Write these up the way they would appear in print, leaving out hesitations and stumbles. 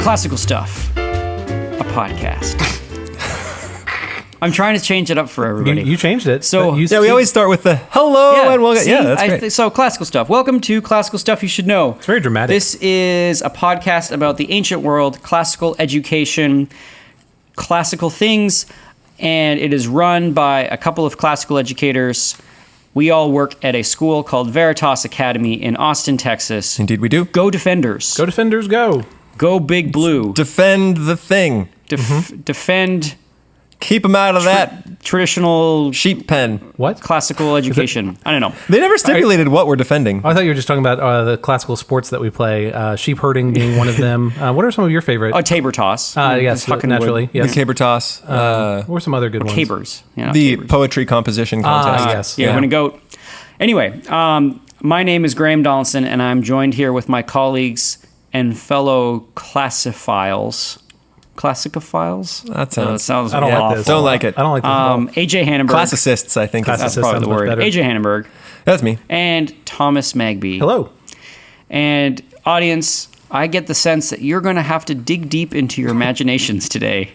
Classical Stuff, a podcast. I'm trying to change it up for everybody. You changed it. So we always start with the hello and welcome. Yeah, that's great. So Classical Stuff. Welcome to Classical Stuff You Should Know. It's very dramatic. This is a podcast about the ancient world, classical education, classical things, and it is run by a couple of classical educators. We all work at a school called Veritas Academy in Austin, Texas. Indeed we do. Go Defenders. Go Defenders, go. Go Big Blue. Defend the thing. Defend... Keep them out of that traditional sheep pen. What? Classical education. I don't know. They never stipulated what we're defending. I thought you were just talking about the classical sports that we play, sheep herding being one of them. What are some of your favorite? Oh, tabor toss. Yes, naturally. Yes. The caber toss. What were some other good ones? Cabers. The poetry composition contest. Yes. Yeah, when a goat. Anyway, my name is Graham Donaldson, and I'm joined here with my colleagues and fellow classophiles. Classicophiles? That sounds I don't like this. Don't like it. I don't like this at all. AJ Hannenberg. Classicists, I think. That's probably the word. better. AJ Hannenberg. That's me. And Thomas Magby. Hello. And audience, I get the sense that you're going to have to dig deep into your imaginations today.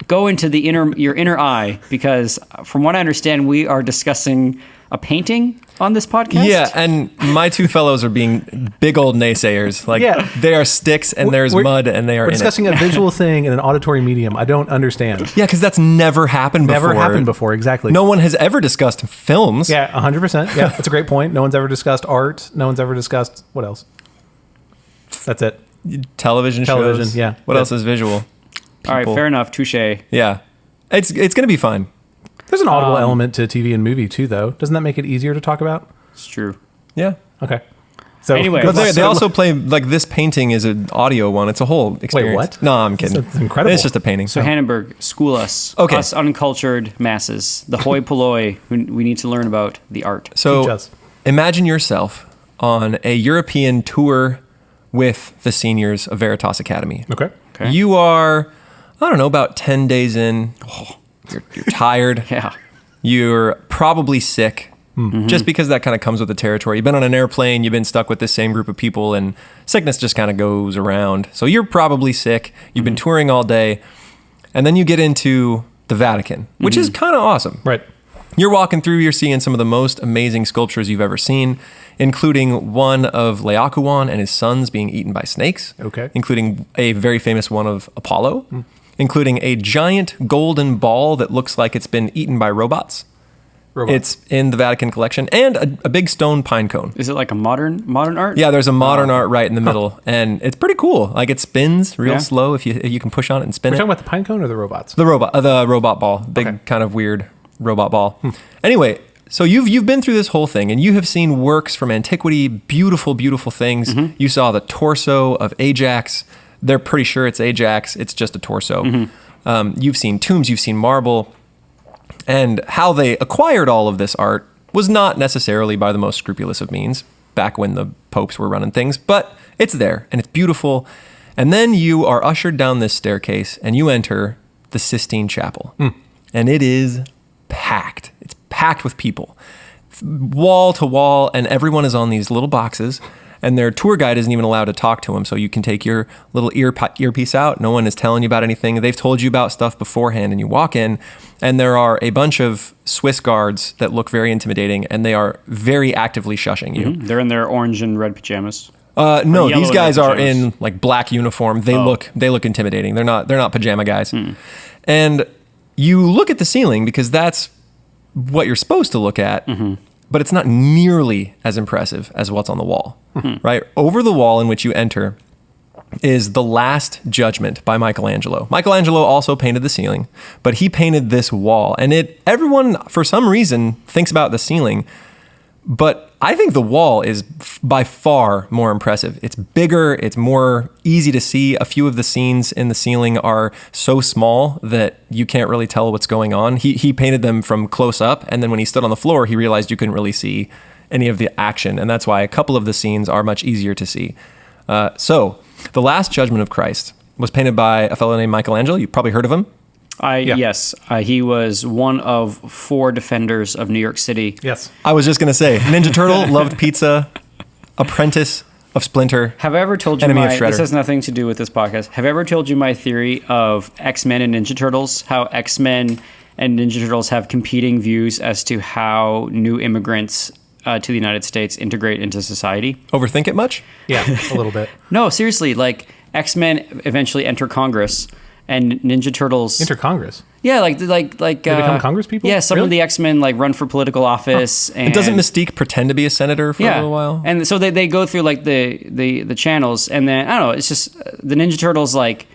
Go into your inner eye, because from what I understand, we are discussing a painting on this podcast. Yeah, and my two fellows are being big old naysayers. Like, they are sticks and there's mud and they are We're discussing a visual thing in an auditory medium. I don't understand. Yeah, because that's never happened before. Never happened before, exactly. No one has ever discussed films. Yeah, 100%. Yeah, that's a great point. No one's ever discussed art. No one's ever discussed, what else? That's it. Television shows. Yeah. What else is visual? All right, fair enough. Touche. Yeah. It's going to be fun. There's an audible element to TV and movie too, though. Doesn't that make it easier to talk about? It's true. Yeah. Okay. So anyway, but they also play, like, this painting is an audio one. It's a whole experience. Wait, what? No, I'm kidding. It's incredible. It's just a painting. So Hannenberg, school us. Okay. Us uncultured masses. The hoi polloi. We need to learn about the art. Teach So us. imagine yourself on a European tour with the seniors of Veritas Academy. Okay. You are, I don't know, about 10 days in. You're tired. Yeah. You're probably sick, just because that kind of comes with the territory. You've been on an airplane, you've been stuck with the same group of people, and sickness just kind of goes around. So you're probably sick. You've been touring all day, and then you get into the Vatican, which is kind of awesome. Right. You're walking through, you're seeing some of the most amazing sculptures you've ever seen, including one of Laocoon and his sons being eaten by snakes. Okay. Including a very famous one of Apollo, including a giant golden ball that looks like it's been eaten by robots. It's in the Vatican collection, and a big stone pine cone. Is it like a modern art? Yeah, there's a modern art right in the middle, and it's pretty cool. Like, it spins real slow if you can push on it and spin Are it. you talking about the pine cone or the robots? The robot ball, big kind of weird robot ball. Anyway, so you've been through this whole thing, and you have seen works from antiquity, beautiful, beautiful things. You saw the torso of Ajax. They're pretty sure it's Ajax. It's just a torso. You've seen tombs. You've seen marble. And how they acquired all of this art was not necessarily by the most scrupulous of means, back when the popes were running things, but it's there, and it's beautiful. And then you are ushered down this staircase, and you enter the Sistine Chapel. And it is packed. It's packed with people, wall to wall, and everyone is on these little boxes, and their tour guide isn't even allowed to talk to them, so you can take your little earpiece out. No one is telling you about anything. They've told you about stuff beforehand, and you walk in, and there are a bunch of Swiss guards that look very intimidating, and they are very actively shushing you. They're in their orange and red pajamas. No, yellow these guys and red are in like black uniform. They look intimidating. They're not pajama guys. And you look at the ceiling because that's what you're supposed to look at, but it's not nearly as impressive as what's on the wall. Right? Over the wall in which you enter is The Last Judgment by Michelangelo. Michelangelo also painted the ceiling, but he painted this wall. And everyone, for some reason, thinks about the ceiling, but I think the wall is by far more impressive. It's bigger, it's more easy to see. A few of the scenes in the ceiling are so small that you can't really tell what's going on. He painted them from close up, and then when he stood on the floor, he realized you couldn't really see any of the action, and that's why a couple of the scenes are much easier to see. So, The Last Judgment of Christ was painted by a fellow named Michelangelo. You've probably heard of him. Yes, he was one of 4 defenders of New York City. Yes. I was just going to say, Ninja Turtle, loved pizza, apprentice of Splinter. Have I ever told you Enemy of this Shredder. has nothing to do with this podcast. Have I ever told you my theory of X-Men and Ninja Turtles? How X-Men and Ninja Turtles have competing views as to how new immigrants to the United States integrate into society? Overthink it much? Yeah, a little bit. No, seriously. Like X-Men eventually enter Congress, and Ninja Turtles Enter Congress. Yeah, like They become Congress people? Yeah, some Really? of the X-Men like run for political office. And And doesn't Mystique pretend to be a senator for a little while? And so they go through like the channels, and then I don't know. It's just the Ninja Turtles, like,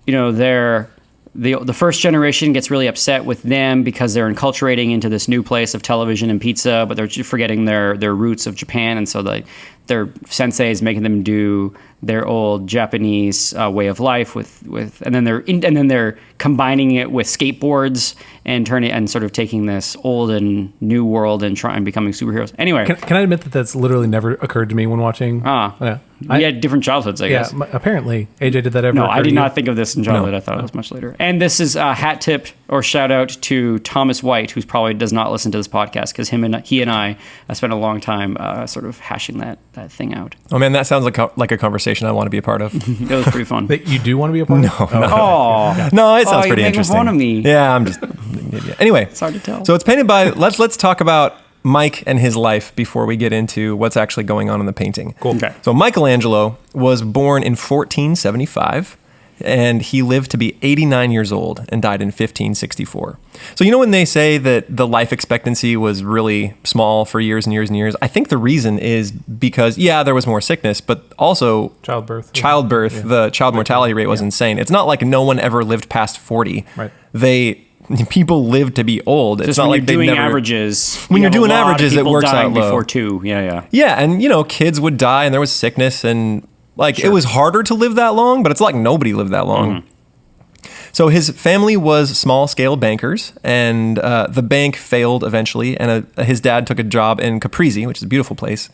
you know, the first generation gets really upset with them because they're enculturating into this new place of television and pizza, but they're forgetting their roots of Japan, and so their sensei is making them do their old Japanese way of life and then they're combining it with skateboards and turning and sort of taking this old and new world and becoming superheroes. Anyway, Can I admit that that's literally never occurred to me when watching? we Yeah. had different childhoods, I guess. Apparently, AJ did that ever. No, occur I to did you? not think of this in childhood. I thought it was much later. And this is a hat tip or shout out to Thomas White, who probably does not listen to this podcast because he and I spent a long time sort of hashing that thing out. Oh man, that sounds like a conversation I want to be a part of. It was pretty fun. That you do want to be a part of? Oh, No, it sounds you're pretty making interesting. fun of me. Yeah, I'm just. Anyway, It's hard to tell. So it's painted by. Let's talk about Mike and his life before we get into what's actually going on in the painting. Cool. Okay. So Michelangelo was born in 1475, and he lived to be 89 years old and died in 1564. So you know when they say that the life expectancy was really small for years and years and years, I think the reason is because there was more sickness, but also Childbirth. the child mortality rate was insane. It's not like no one ever lived past 40. Right. People live to be old. Just It's not when like you're they doing never averages. When you you're have a doing lot of averages, it people works out dying low. before 2. Yeah. Yeah, and kids would die, and there was sickness, and it was harder to live that long, but it's like nobody lived that long. So his family was small-scale bankers, and the bank failed eventually, and his dad took a job in Caprese, which is a beautiful place.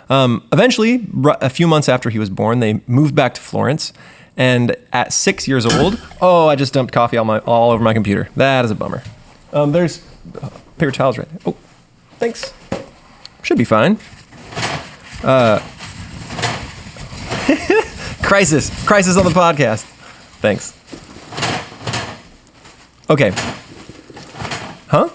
Eventually, a few months after he was born, they moved back to Florence, and at 6 years old, I just dumped coffee all over my computer. That is a bummer. There's paper towels right there. Oh, thanks. Should be fine. Crisis on the podcast. Thanks. Okay. Huh?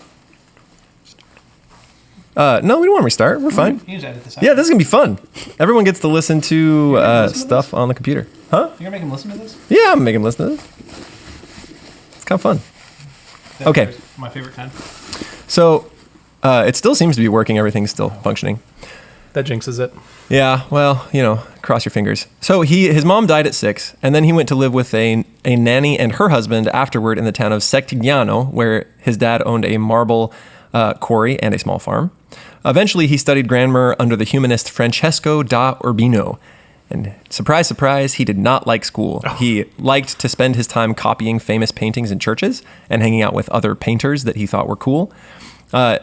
No, we don't want to restart. We're fine. You just edit this out. Yeah, this is gonna be fun. Everyone gets to listen to stuff on the computer. Huh? You're gonna make him listen to this? Yeah, I'm making them listen to this. It's kind of fun. Okay. My favorite kind. So, it still seems to be working. Everything's still functioning. That jinxes it. Yeah, well, cross your fingers. So his mom died at 6, and then he went to live with a nanny and her husband afterward in the town of Sectignano, where his dad owned a marble quarry and a small farm. Eventually, he studied grammar under the humanist Francesco da Urbino. And surprise, surprise, he did not like school. He liked to spend his time copying famous paintings in churches and hanging out with other painters that he thought were cool.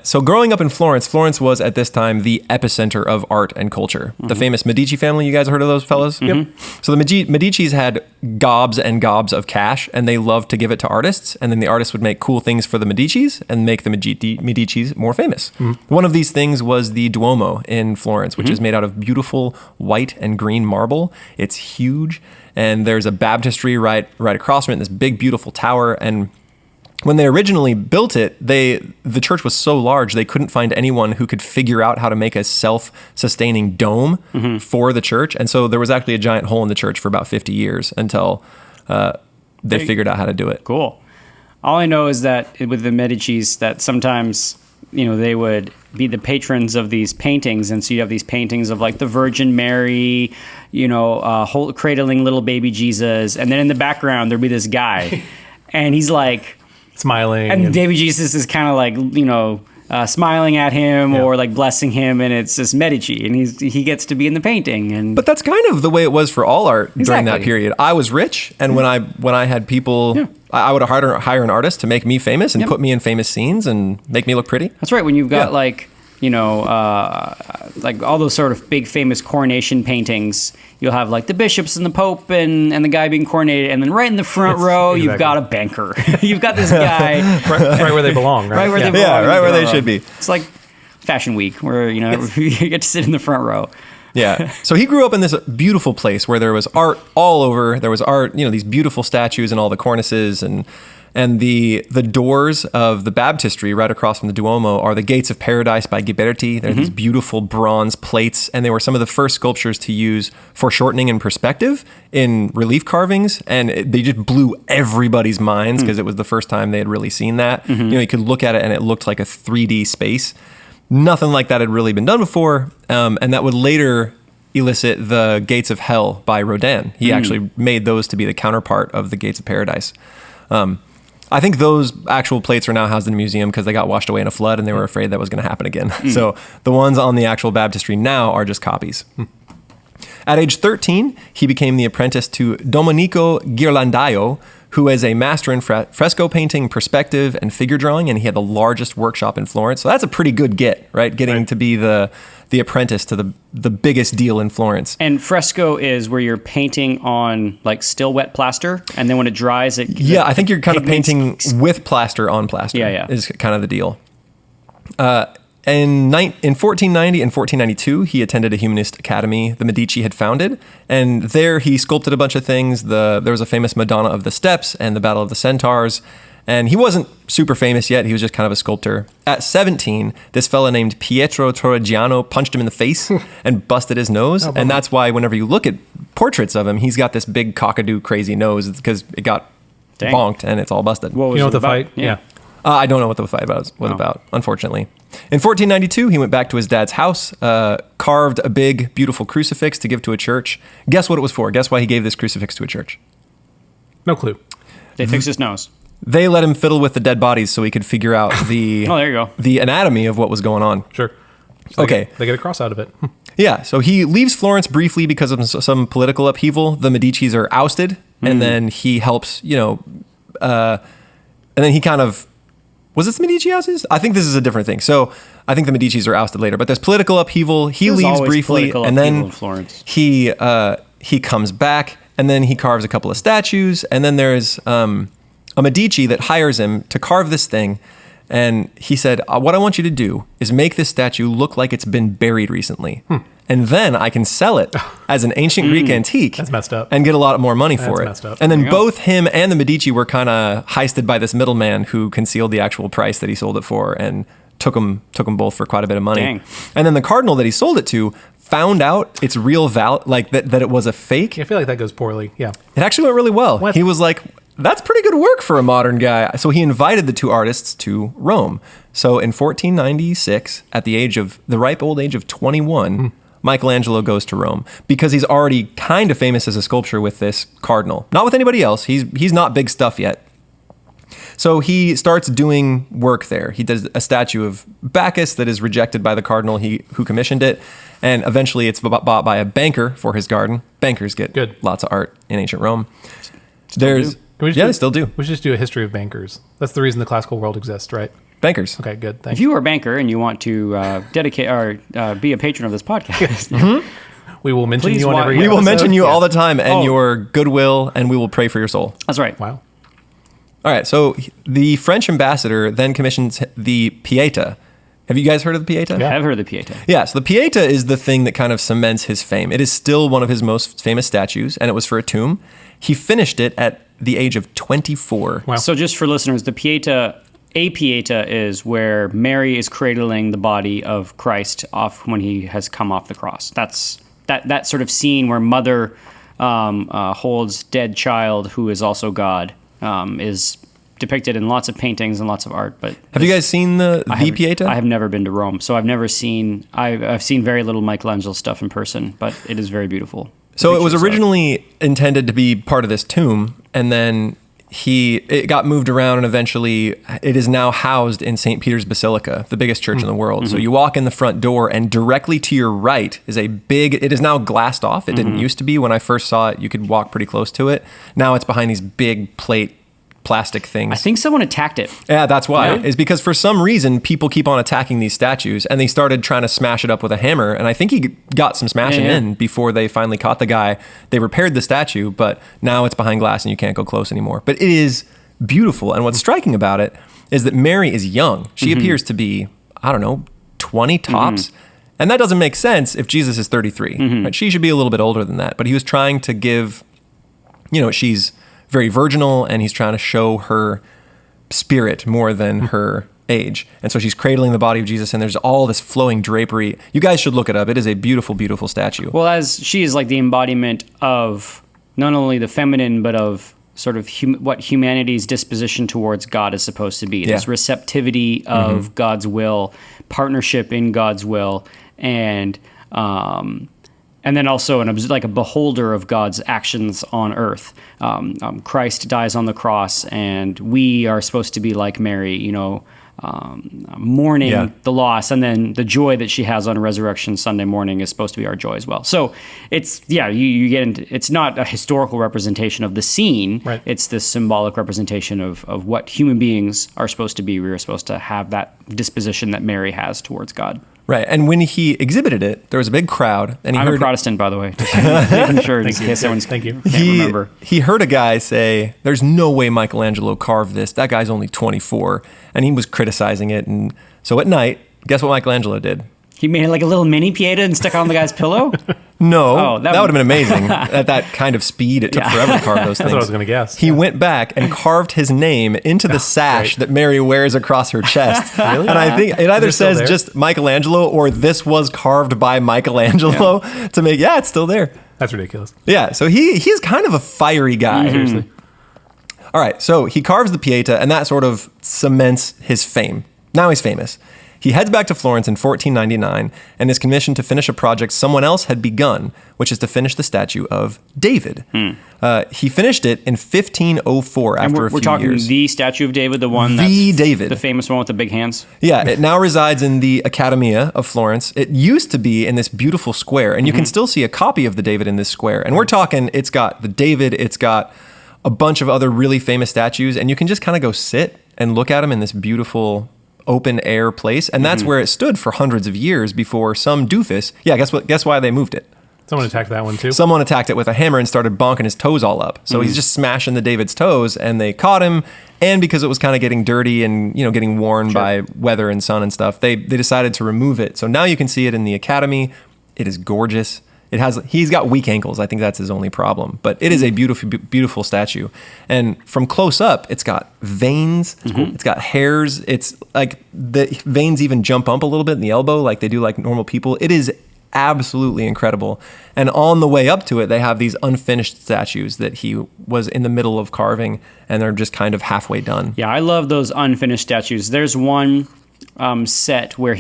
So growing up in Florence was at this time the epicenter of art and culture. The famous Medici family, you guys heard of those fellas? Yep. So the Medicis had gobs and gobs of cash, and they loved to give it to artists, and then the artists would make cool things for the Medicis and make the Medicis more famous. One of these things was the Duomo in Florence, which is made out of beautiful white and green marble. It's huge, and there's a baptistry right across from it, this big, beautiful tower, and when they originally built it, the church was so large they couldn't find anyone who could figure out how to make a self-sustaining dome for the church, and so there was actually a giant hole in the church for about 50 years until they figured out how to do it. Cool. All I know is that with the Medicis, that sometimes they would be the patrons of these paintings, and so you have these paintings of like the Virgin Mary, cradling little baby Jesus, and then in the background there'd be this guy, and he's like Smiling. and baby Jesus is kind of like smiling at him or like blessing him, and it's this Medici, and he gets to be in the painting. And But that's kind of the way it was for all art during that Exactly. period. I was rich, and when I had people, I would hire an artist to make me famous and put me in famous scenes and make me look pretty. that's right. When you've got like all those sort of big famous coronation paintings, you'll have like the bishops and the pope and the guy being coronated, and then right in the front row you've exactly. got a banker. You've got this guy right where they belong, right? right where they Yeah, belong in right the where they front should row. be. It's like Fashion Week, where you get to sit in the front row. Yeah. So he grew up in this beautiful place where there was art all over. There was art, these beautiful statues in all the cornices, and the doors of the baptistry right across from the Duomo are the Gates of Paradise by Ghiberti. They're these beautiful bronze plates, and they were some of the first sculptures to use foreshortening and perspective in relief carvings, and they just blew everybody's minds because it was the first time they had really seen that. You could look at it and it looked like a 3D space. Nothing like that had really been done before, and that would later elicit the Gates of Hell by Rodin. He actually made those to be the counterpart of the Gates of Paradise. I think those actual plates are now housed in a museum because they got washed away in a flood and they were afraid that was going to happen again. So the ones on the actual baptistry now are just copies. At age 13, he became the apprentice to Domenico Ghirlandaio, who is a master in fresco painting, perspective, and figure drawing, and he had the largest workshop in Florence. So that's a pretty good get, right? Getting to be the apprentice to the biggest deal in Florence. And fresco is where you're painting on like still wet plaster, and then when it dries, I think you're kind of painting with plaster on plaster. Yeah. Is kind of the deal. In 1490 and 1492, he attended a humanist academy the Medici had founded, and there he sculpted a bunch of things. There was a famous Madonna of the Steps and the Battle of the Centaurs, and he wasn't super famous yet. He was just kind of a sculptor. At 17, this fella named Pietro Torrigiano punched him in the face and busted his nose, and that's why whenever you look at portraits of him, he's got this big cockadoo crazy nose. It's because it got bonked and it's all busted. You know what the fight? Yeah. I don't know what the fight was about, unfortunately. In 1492, he went back to his dad's house, carved a big, beautiful crucifix to give to a church. Guess what it was for? Guess why he gave this crucifix to a church? No clue. They fixed his nose. They let him fiddle with the dead bodies so he could figure out the there you go. The anatomy of what was going on. Sure. So Okay. They get a cross out of it. Yeah, so he leaves Florence briefly because of some political upheaval. The Medicis are ousted, and then he helps, and then he kind of... Was this the Medici ousted? I think this is a different thing. So I think the Medicis are ousted later, but there's political upheaval. He leaves briefly, and then he comes back, and then he carves a couple of statues, and then there's a Medici that hires him to carve this thing, and he said, what I want you to do is make this statue look like it's been buried recently. And then I can sell it as an ancient Greek antique. That's messed up. And get a lot more money for it. Messed up. And then both him and the Medici were kind of heisted by this middleman who concealed the actual price that he sold it for and took them both for quite a bit of money. Dang. And then the cardinal that he sold it to found out its real value, like that it was a fake. I feel like that goes poorly. Yeah. It actually went really well. What? He was like, that's pretty good work for a modern guy. So he invited the two artists to Rome. So in 1496, at the ripe old age of 21, Michelangelo goes to Rome because he's already kind of famous as a sculptor with this cardinal. Not with anybody else. He's not big stuff yet. So he starts doing work there. He does a statue of Bacchus that is rejected by the cardinal who commissioned it. And eventually it's bought by a banker for his garden. Bankers get lots of art in ancient Rome. They still do. We should just do a history of bankers. That's the reason the classical world exists, right? Bankers. Okay, good. Thanks. If you are a banker and you want to dedicate or be a patron of this podcast, we will mention Please you on wa- every We will episode. mention you all the time and Oh. your goodwill, and we will pray for your soul. that's right. Wow. All right, so the French ambassador then commissions the Pieta. Have you guys heard of the Pieta? I've heard of the Pieta. Yeah, so the Pieta is the thing that kind of cements his fame. It is still one of his most famous statues, and it was for a tomb. He finished it at the age of 24. Wow. So just for listeners, a Pieta is where Mary is cradling the body of Christ off when he has come off the cross. That's that sort of scene where mother holds dead child who is also God is depicted in lots of paintings and lots of art. But Have you guys seen the Pieta? I have never been to Rome, so I've never seen. I've seen very little Michelangelo stuff in person, but it is very beautiful. So it was originally intended to be part of this tomb, and then it got moved around, and eventually it is now housed in St. Peter's Basilica, the biggest church in the world. So you walk in the front door, and directly to your right is it is now glassed off. It didn't used to be. When I first saw it, you could walk pretty close to it. Now it's behind these big plate plastic things. I think someone attacked it. Yeah, that's why. Yeah. Is because for some reason people keep on attacking these statues, and they started trying to smash it up with a hammer. And I think he got some smashing in before they finally caught the guy. They repaired the statue, but now it's behind glass and you can't go close anymore. But it is beautiful. And what's striking about it is that Mary is young. She appears to be, I don't know, 20 tops. And that doesn't make sense if Jesus is 33. Right? She should be a little bit older than that. But he was trying to give, she's very virginal, and he's trying to show her spirit more than her age. And so she's cradling the body of Jesus, and there's all this flowing drapery. You guys should look it up. It is a beautiful, beautiful statue. Well, as she is like the embodiment of not only the feminine, but of sort of what humanity's disposition towards God is supposed to be. This receptivity of God's will, partnership in God's will, and then also like a beholder of God's actions on earth. Christ dies on the cross, and we are supposed to be like Mary, mourning the loss, and then the joy that she has on Resurrection Sunday morning is supposed to be our joy as well. So it's you get into, it's not a historical representation of the scene. Right. It's this symbolic representation of what human beings are supposed to be. We are supposed to have that disposition that Mary has towards God. Right. And when he exhibited it, there was a big crowd. And I'm a Protestant, by the way. Just making sure in case someone Thank you. can't remember. He heard a guy say, there's no way Michelangelo carved this. That guy's only 24. And he was criticizing it. And so at night, guess what Michelangelo did? He made like a little mini Pieta and stuck it on the guy's pillow? No, Oh, that would have been amazing. At that kind of speed, it took forever to carve those things. That's what I was going to guess. He went back and carved his name into the sash that Mary wears across her chest. Really? And I think it either Is it still says there? just Michelangelo or this was carved by Michelangelo to make, it's still there. That's ridiculous. Yeah, so he's kind of a fiery guy. Seriously. All right, so he carves the Pieta, and that sort of cements his fame. Now he's famous. He heads back to Florence in 1499 and is commissioned to finish a project someone else had begun, which is to finish the statue of David. He finished it in 1504 after a few we're talking years. the statue of David, the one David. the famous one with the big hands. Yeah, it now resides in the Accademia of Florence. It used to be in this beautiful square, and you can still see a copy of the David in this square. And we're talking, it's got the David, it's got a bunch of other really famous statues, and you can just kind of go sit and look at them in this beautiful open air place. And that's where it stood for hundreds of years before some doofus. Yeah, guess why they moved it? Someone attacked that one too. Someone attacked it with a hammer and started bonking his toes all up. So he's just smashing the David's toes, and they caught him. And because it was kind of getting dirty and getting worn by weather and sun and stuff, they decided to remove it. So now you can see it in the Academy. It is gorgeous. He's got weak ankles. I think that's his only problem. But it is a beautiful, beautiful statue. And from close up, it's got veins. It's got hairs. It's like the veins even jump up a little bit in the elbow like they do like normal people. It is absolutely incredible. And on the way up to it, they have these unfinished statues that he was in the middle of carving, and they're just kind of halfway done. Yeah, I love those unfinished statues. There's one set where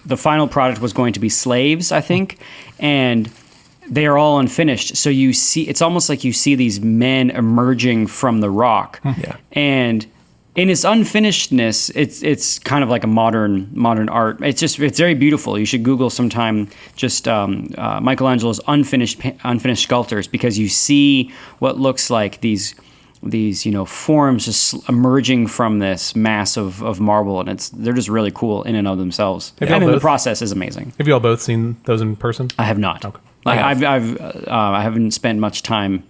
the final product was going to be slaves, I think, and they are all unfinished. So you see, it's almost like you see these men emerging from the rock. Yeah. And in its unfinishedness, it's kind of like a modern art. It's very beautiful. You should Google sometime just Michelangelo's unfinished sculptures, because you see what looks like these forms just emerging from this mass of marble, and they're just really cool in and of themselves. Have y'all And then the both- process is amazing. Have you all both seen those in person? I have not. Okay. I haven't spent much time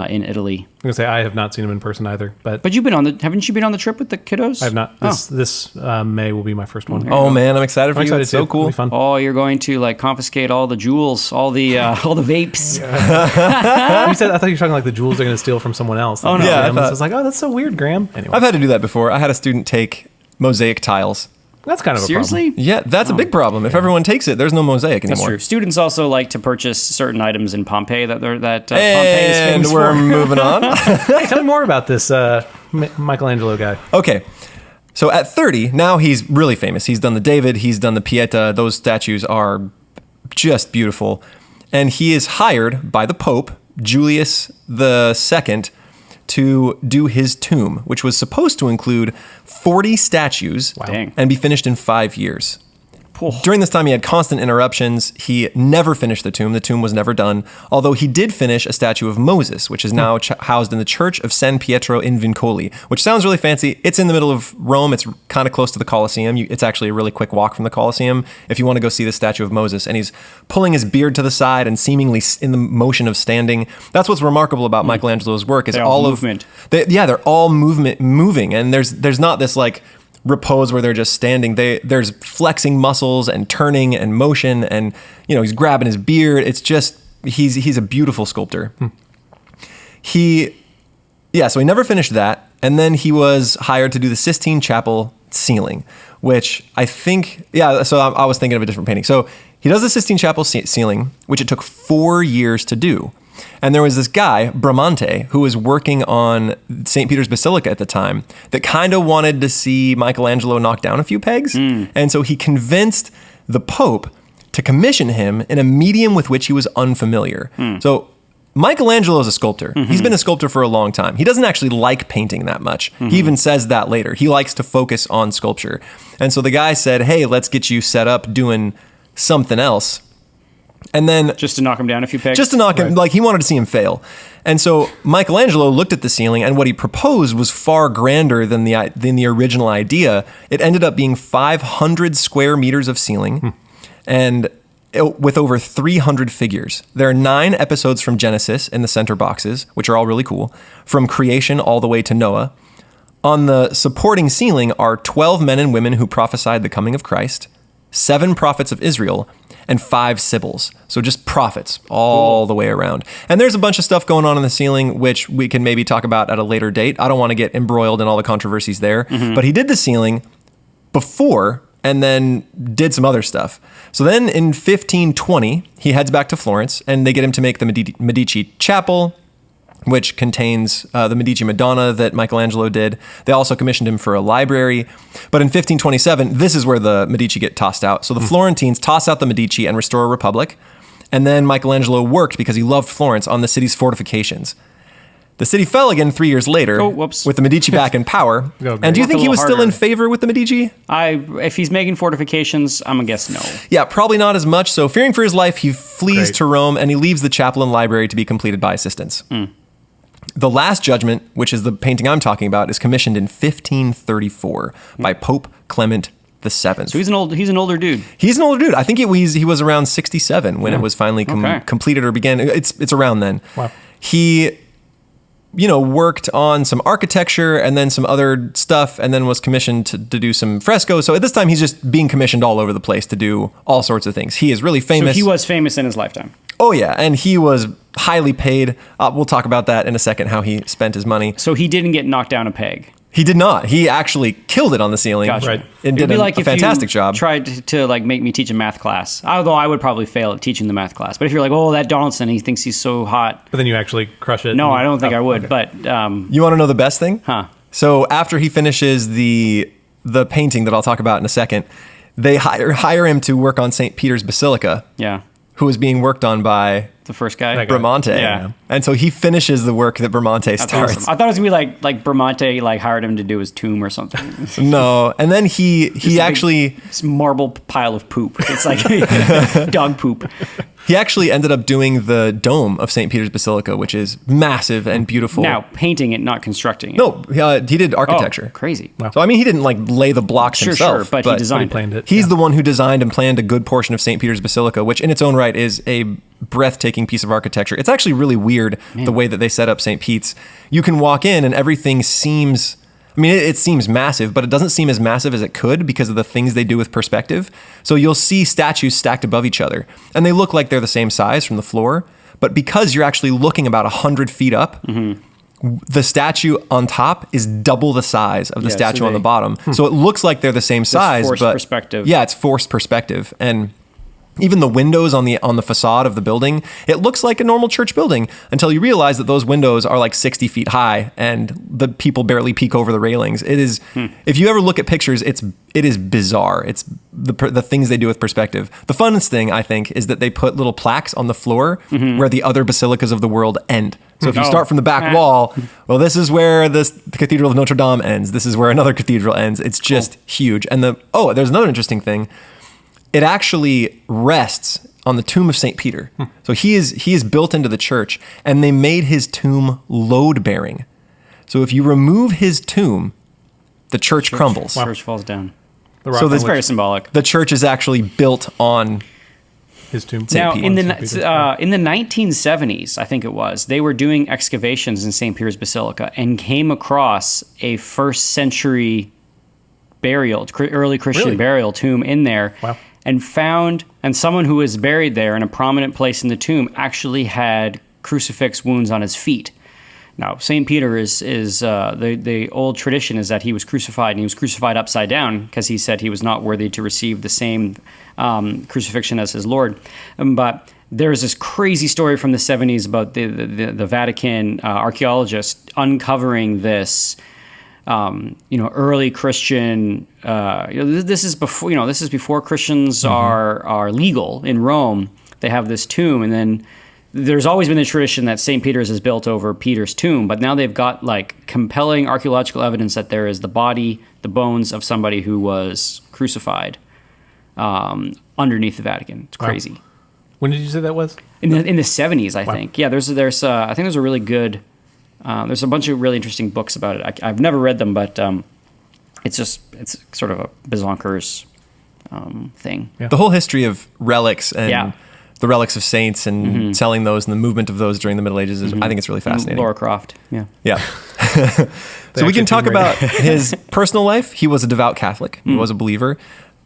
in Italy. I'm gonna say I have not seen them in person either, but But haven't you been on the trip with the kiddos? I have not. This May will be my first one. Oh man, I'm excited for I'm you. excited It's so too. cool. It'll be fun. Oh, you're going to like confiscate all the jewels, all the vapes. I thought you were talking like the jewels they're going to steal from someone else. Oh, no. Yeah, I I thought- was like, oh, that's so weird, Graham. Anyway, I've had to do that before. I had a student take mosaic tiles. that's kind of a Seriously? Yeah, that's a big problem. If everyone takes it, there's no mosaic That's anymore. true. Students also like to purchase certain items in Pompeii that Pompeii is And famous we're for. moving on. problem. Hey, tell me more about this Michelangelo guy. Okay. So at 30, now he's really famous. He's done the David, he's done the Pieta. Those statues are just beautiful. And he is hired by the Pope, Julius II, to do his tomb, which was supposed to include 40 statues Dang. and be finished in 5 years. During this time, he had constant interruptions. He never finished the tomb. The tomb was never done, although he did finish a statue of Moses, which is now housed in the Church of San Pietro in Vincoli, which sounds really fancy. It's in the middle of Rome. It's kind of close to the Colosseum. It's actually a really quick walk from the Colosseum if you want to go see the statue of Moses. And he's pulling his beard to the side and seemingly in the motion of standing. That's what's remarkable about Michelangelo's work is They're all all movement. they're all moving, and there's not this like repose where they're just standing. There's flexing muscles and turning and motion, and he's grabbing his beard. It's just he's a beautiful sculptor. So he never finished that, and then he was hired to do the Sistine Chapel ceiling, which I think so I was thinking of a different painting. So he does the Sistine Chapel ceiling, which it took 4 years to do. And there was this guy, Bramante, who was working on St. Peter's Basilica at the time that kind of wanted to see Michelangelo knock down a few pegs. And so he convinced the Pope to commission him in a medium with which he was unfamiliar. So Michelangelo is a sculptor. He's been a sculptor for a long time. He doesn't actually like painting that much. He even says that later. He likes to focus on sculpture. And so the guy said, hey, let's get you set up doing something else. And then just to knock him down a few pegs? Just to knock him, like he wanted to see him fail. And so Michelangelo looked at the ceiling, and what he proposed was far grander than the original idea. It ended up being 500 square meters of ceiling, and with over 300 figures. There are 9 episodes from Genesis in the center boxes, which are all really cool, from creation all the way to Noah. On the supporting ceiling are 12 men and women who prophesied the coming of Christ, 7 prophets of Israel, and 5 sibyls. So just prophets all the way around. And there's a bunch of stuff going on in the ceiling, which we can maybe talk about at a later date. I don't want to get embroiled in all the controversies there. But he did the ceiling before and then did some other stuff. So then in 1520, he heads back to Florence, and they get him to make the Medici Chapel, which contains the Medici Madonna that Michelangelo did. They also commissioned him for a library. But in 1527, this is where the Medici get tossed out. So the Florentines toss out the Medici and restore a republic. And then Michelangelo worked, because he loved Florence, on the city's fortifications. The city fell again 3 years later with the Medici back in power. And do you think he was still in favor with the Medici? If he's making fortifications, I'm going to guess no. Yeah, probably not as much. So fearing for his life, he flees to Rome, and he leaves the chapel and library to be completed by assistants. The Last Judgment, which is the painting I'm talking about, is commissioned in 1534 by Pope Clement VII. So he's an older dude. He's an older dude. I think he was around 67 when it was finally completed or began. It's around then. Wow. He worked on some architecture and then some other stuff, and then was commissioned to do some frescoes. So at this time, he's just being commissioned all over the place to do all sorts of things. He is really famous. So he was famous in his lifetime. Oh, yeah. And he was highly paid. We'll talk about that in a second, how he spent his money. So he didn't get knocked down a peg. He did not. He actually killed it on the ceiling. Gotcha. Right. And did a fantastic job. Tried to make me teach a math class. Although I would probably fail at teaching the math class. But if you're like, oh, that Donaldson, he thinks he's so hot. But then you actually crush it. No, I don't think I would. Okay. But you want to know the best thing? Huh. So after he finishes the painting that I'll talk about in a second, they hire him to work on St. Peter's Basilica. Yeah. Who is being worked on by the first guy, Bramante. Yeah. And so he finishes the work that Bramante starts. Awesome. I thought it was gonna be like Bramante hired him to do his tomb or something. No, and then he actually this marble pile of poop. It's like dog poop. He actually ended up doing the dome of St. Peter's Basilica, which is massive and beautiful. Now, painting it, not constructing it. No, he did architecture. Oh, crazy. Wow. So, I mean, he didn't lay the blocks himself. Sure, but he designed it. He's the one who designed and planned a good portion of St. Peter's Basilica, which in its own right is a breathtaking piece of architecture. It's actually really weird, the way that they set up St. Pete's. You can walk in and everything seems... I mean, it seems massive, but it doesn't seem as massive as it could because of the things they do with perspective. So you'll see statues stacked above each other, and they look like they're the same size from the floor. But because you're actually looking about 100 feet up, the statue on top is double the size of the statue on the bottom. So it looks like they're the same size, forced but perspective. Yeah, it's forced perspective. And even the windows on the facade of the building, it looks like a normal church building until you realize that those windows are like 60 feet high and the people barely peek over the railings. It is, if you ever look at pictures, it is bizarre. It's the things they do with perspective. The funnest thing, I think, is that they put little plaques on the floor where the other basilicas of the world end. So if you start from the back wall, well, this is where the Cathedral of Notre Dame ends. This is where another cathedral ends. It's just huge. And there's another interesting thing. It actually rests on the tomb of St. Peter. So he is built into the church, and they made his tomb load-bearing. So if you remove his tomb, the church crumbles. The church falls down. So that's very symbolic. The church is actually built on his tomb. Now, in the 1970s, I think it was, they were doing excavations in St. Peter's Basilica and came across a first century early Christian Really? burial tomb in there. Wow. And someone who was buried there in a prominent place in the tomb actually had crucifix wounds on his feet. Now, St. Peter is the old tradition is that he was crucified, and he was crucified upside down because he said he was not worthy to receive the same crucifixion as his Lord. But there's this crazy story from the 70s about the Vatican archaeologists uncovering this, early Christian. This is before Christians are legal in Rome. They have this tomb, and then there's always been the tradition that St. Peter's is built over Peter's tomb, but now they've got like compelling archaeological evidence that there is the bones of somebody who was crucified underneath the Vatican. It's crazy. Wow. When did you say that was? In the 70s, I think. Yeah, there's I think there's a really good. There's a bunch of really interesting books about it. I've never read them, but it's sort of a bonkers thing. Yeah. The whole history of relics and the relics of saints and selling those and the movement of those during the Middle Ages is, I think it's really fascinating. Laura Croft. Yeah. Yeah. So we can talk about his personal life. He was a devout Catholic. He was a believer.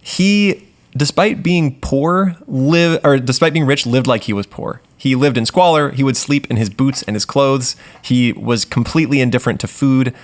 He, despite being despite being rich, lived like he was poor. He lived in squalor. He would sleep in his boots and his clothes. He was completely indifferent to food.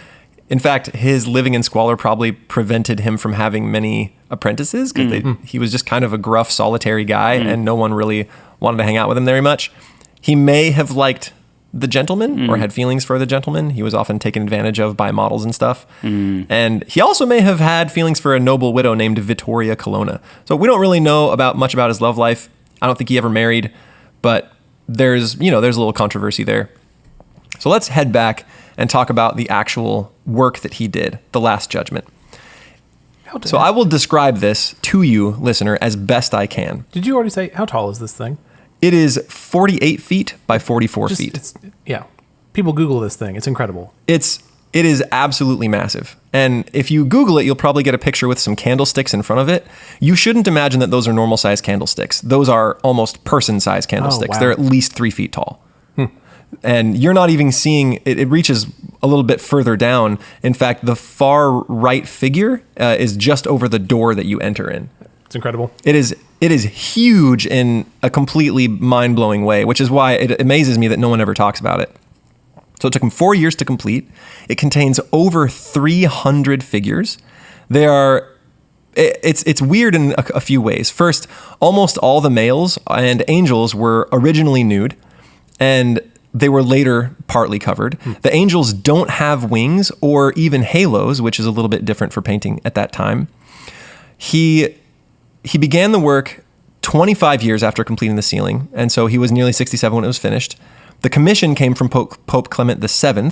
In fact, his living in squalor probably prevented him from having many apprentices because he was just kind of a gruff, solitary guy, and no one really wanted to hang out with him very much. He may have liked the gentleman or had feelings for the gentleman. He was often taken advantage of by models and stuff. And he also may have had feelings for a noble widow named Vittoria Colonna. So we don't really know much about his love life. I don't think he ever married, but there's a little controversy there. So let's head back and talk about the actual work that he did, the Last Judgment. So I will describe this to you, listener, as best I can. Did you already say, how tall is this thing? It is 48 feet by 44 feet. People Google this thing. It's incredible. It is absolutely massive. And if you Google it, you'll probably get a picture with some candlesticks in front of it. You shouldn't imagine that those are normal size candlesticks. Those are almost person-sized candlesticks. wow. They're at least 3 feet tall. And you're not even seeing, it reaches a little bit further down. In fact, the far right figure is just over the door that you enter in. It's incredible. It is huge in a completely mind-blowing way, which is why it amazes me that no one ever talks about it. So it took him 4 years to complete. It contains over 300 figures. It's weird in a few ways. First, almost all the males and angels were originally nude, and they were later partly covered. The angels don't have wings or even halos, which is a little bit different for painting at that time. He began the work 25 years after completing the ceiling, and so he was nearly 67 when it was finished. The commission came from Pope Clement VII,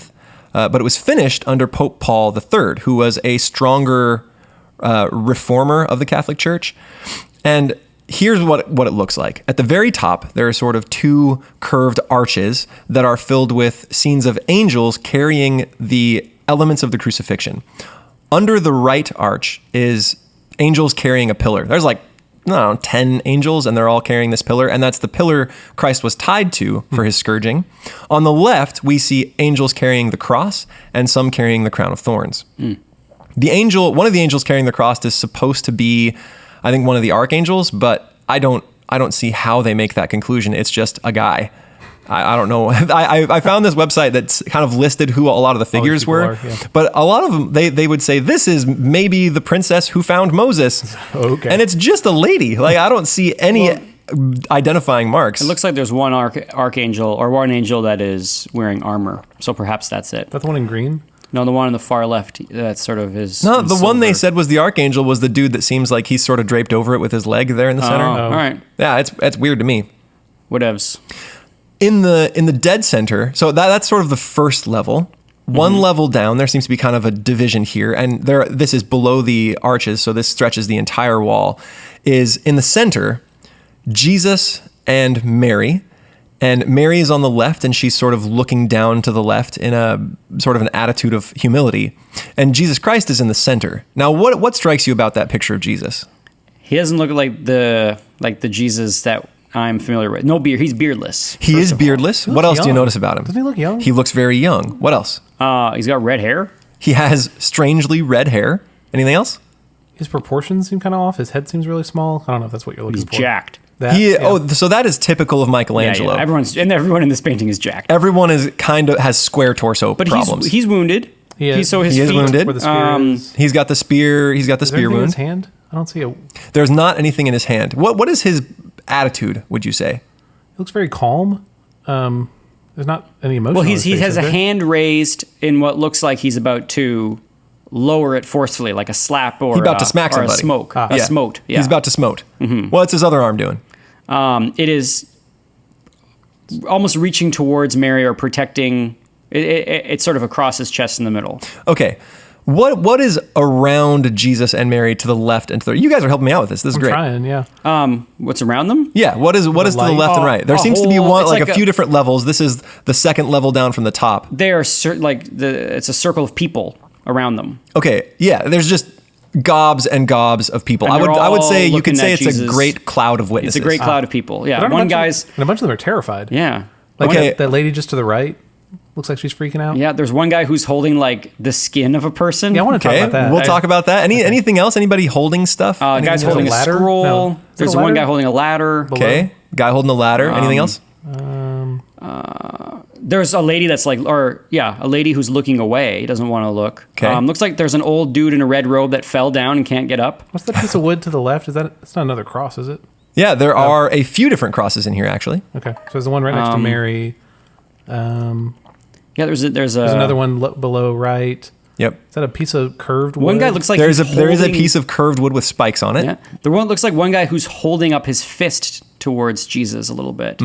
but it was finished under Pope Paul III, who was a stronger reformer of the Catholic Church. And here's what it looks like. At the very top, there are sort of two curved arches that are filled with scenes of angels carrying the elements of the crucifixion. Under the right arch is angels carrying a pillar. There's 10 angels, and they're all carrying this pillar, and that's the pillar Christ was tied to for his scourging. On the left, we see angels carrying the cross and some carrying the crown of thorns. One of the angels carrying the cross is supposed to be, I think, one of the archangels, but I don't see how they make that conclusion. It's just a guy. I don't know. I found this website that's kind of listed who a lot of the figures were, but a lot of them, they would say, this is maybe the princess who found Moses. Okay. And it's just a lady. I don't see any identifying marks. It looks like there's one archangel or one angel that is wearing armor. So perhaps that's it. That's the one in green? No, the one on the far left, that's sort of his... No, the silver. one they said was the archangel was the dude that seems like he's sort of draped over it with his leg there in the center. All right. Yeah, it's weird to me. Whatevs. In the dead center, so that's sort of the first level. One level down, there seems to be kind of a division here, and this is below the arches, so this stretches the entire wall. Is in the center, Jesus and Mary. And Mary is on the left, and she's sort of looking down to the left in a sort of an attitude of humility. And Jesus Christ is in the center. Now, what strikes you about that picture of Jesus? He doesn't look like the Jesus that I'm familiar with. No beard. He's beardless. He is beardless. What else do you notice about him? Doesn't he look young? He looks very young. What else? He's got red hair. He has strangely red hair. Anything else? His proportions seem kind of off. His head seems really small. I don't know if that's what you're looking He's for. jacked. So that is typical of Michelangelo. Yeah. Everyone in this painting is jacked. Everyone is has square torso But problems. he's wounded. He is feet, wounded. Where the spear is. He's got the spear. He's got the Is there spear anything in wound. his hand? I don't see a. He There's not anything in his hand. What is his attitude? Would you say? looks very calm. There's not any emotion. Well, on his he face, has is a there? hand raised in what looks like he's about to lower it forcefully, like a slap or He's about to smack or somebody. a smoke. A smote. Yeah. He's about to smote. What's his other arm doing? It is almost reaching towards Mary or protecting. It's sort of across his chest in the middle. Okay. What is around Jesus and Mary to the left and to the... You guys are helping me out with this. This is I'm great. trying, yeah. What's around them? Yeah. What is to the light? left and right? There a seems to be whole- one it's like like a few different levels. This is the second level down from the top. They are it's a circle of people around them. Okay. Yeah. There's just gobs and gobs of people. And I they're would say all you could looking say at it's a Jesus. great cloud of It's witnesses. a great cloud of people. Yeah, But one and a bunch of them are terrified. Yeah. Like Okay. that lady just to the right looks like she's freaking out. Yeah, there's one guy who's holding like the skin of a person. Yeah, I want to talk Okay. about that. We'll talk about that. Anything else? Anybody holding stuff? Guy's There's holding a a ladder? scroll. No. Is it a There's one ladder? guy holding a ladder. Okay. Guy holding a ladder. Anything else? There's a lady that's like, a lady who's looking away, doesn't want to look. Okay. Looks like there's an old dude in a red robe that fell down and can't get up. What's that piece of wood to the left? It's not another cross, is it? Yeah, there are a few different crosses in here, actually. Okay. So there's the one right next to Mary. Yeah, there's There's another one below right. Yep. Is that a piece of curved wood? one guy looks like There is a holding- piece of curved wood with spikes on it. Yeah, the one looks like one guy who's holding up his fist towards Jesus a little bit.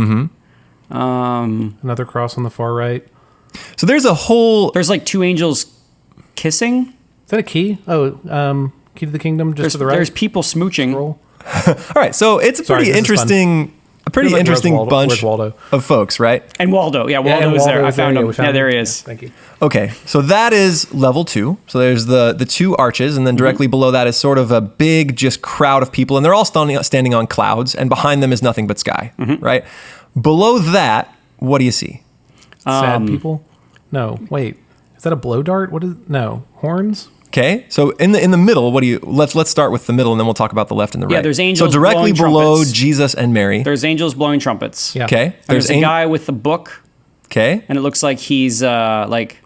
Another cross on the far right. So there's a whole... There's like two angels kissing. Is that a key? Oh, key to the kingdom just to the right. There's people smooching. Scroll. All right, so it's a Sorry, pretty this is interesting... A pretty Feels like interesting Where's Waldo? bunch Where's Waldo? of folks, right? And Waldo. Yeah, Yeah, Waldo and is there. I was found him. we found Yeah, there him. he is. Yeah, thank you. Okay, so that is level 2. So there's the two arches, and then directly below that is sort of a big just crowd of people, and they're all standing on clouds, and behind them is nothing but sky, right? Below that, what do you see? Sad people? No, wait. Is that a blow dart? What is? No, horns. Okay, so in the middle, what do you? Let's start with the middle, and then we'll talk about the left and the right. Yeah, there's angels So directly blowing below trumpets. Jesus and Mary. There's angels blowing trumpets. Yeah. Okay, And there's a an- guy with the book, Okay, and it looks like he's looks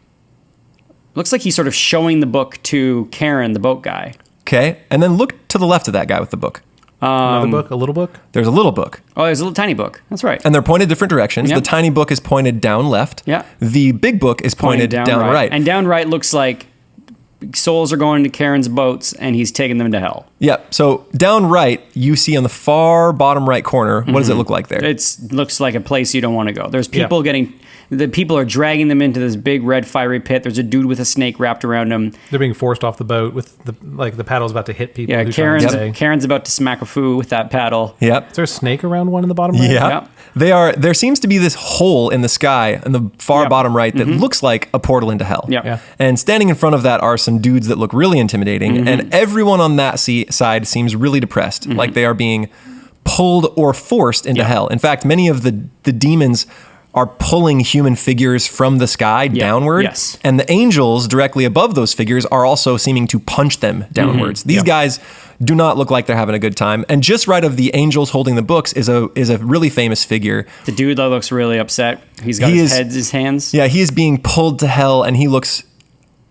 like he's sort of showing the book to Karen, the boat guy. okay, and then look to the left of that guy with the book. Another book, a little book. There's a little book, Oh, there's a little tiny book. That's right. and they're pointed different directions. Yep. The tiny book is pointed down left. Yeah. The big book is pointed down right. And down right looks like souls are going to Karen's boats, and he's taking them to hell. Yep. So down right, you see on the far bottom right corner. What does it look like there? It looks like a place you don't want to go. There's people the people are dragging them into this big red fiery pit. There's a dude with a snake wrapped around him. They're being forced off the boat with the paddle's about to hit people. Yeah, who try to stay. Karen's about to smack a foo with that paddle. Yep. Is there a snake around one in the bottom right? Yeah. Yep. They are. There seems to be this hole in the sky in the far Yep. bottom right that looks like a portal into hell. Yep. Yeah. And standing in front of that are some dudes that look really intimidating, and everyone on that side seems really depressed, like they are being pulled or forced into Yeah. hell. In fact, many of the demons are pulling human figures from the sky downward. Yes. And the angels directly above those figures are also seeming to punch them downwards. These Yep. guys do not look like they're having a good time. And just right of the angels holding the books is a really famous figure. The dude that looks really upset. He's got his hands. Yeah, he is being pulled to hell, and he looks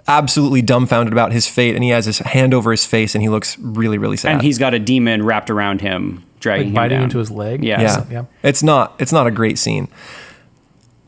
absolutely dumbfounded about his fate, and he has his hand over his face, and he looks really, really sad. And he's got a demon wrapped around him, dragging Like him biting down. into his leg. Yeah. yeah. Yeah. It's not a great scene.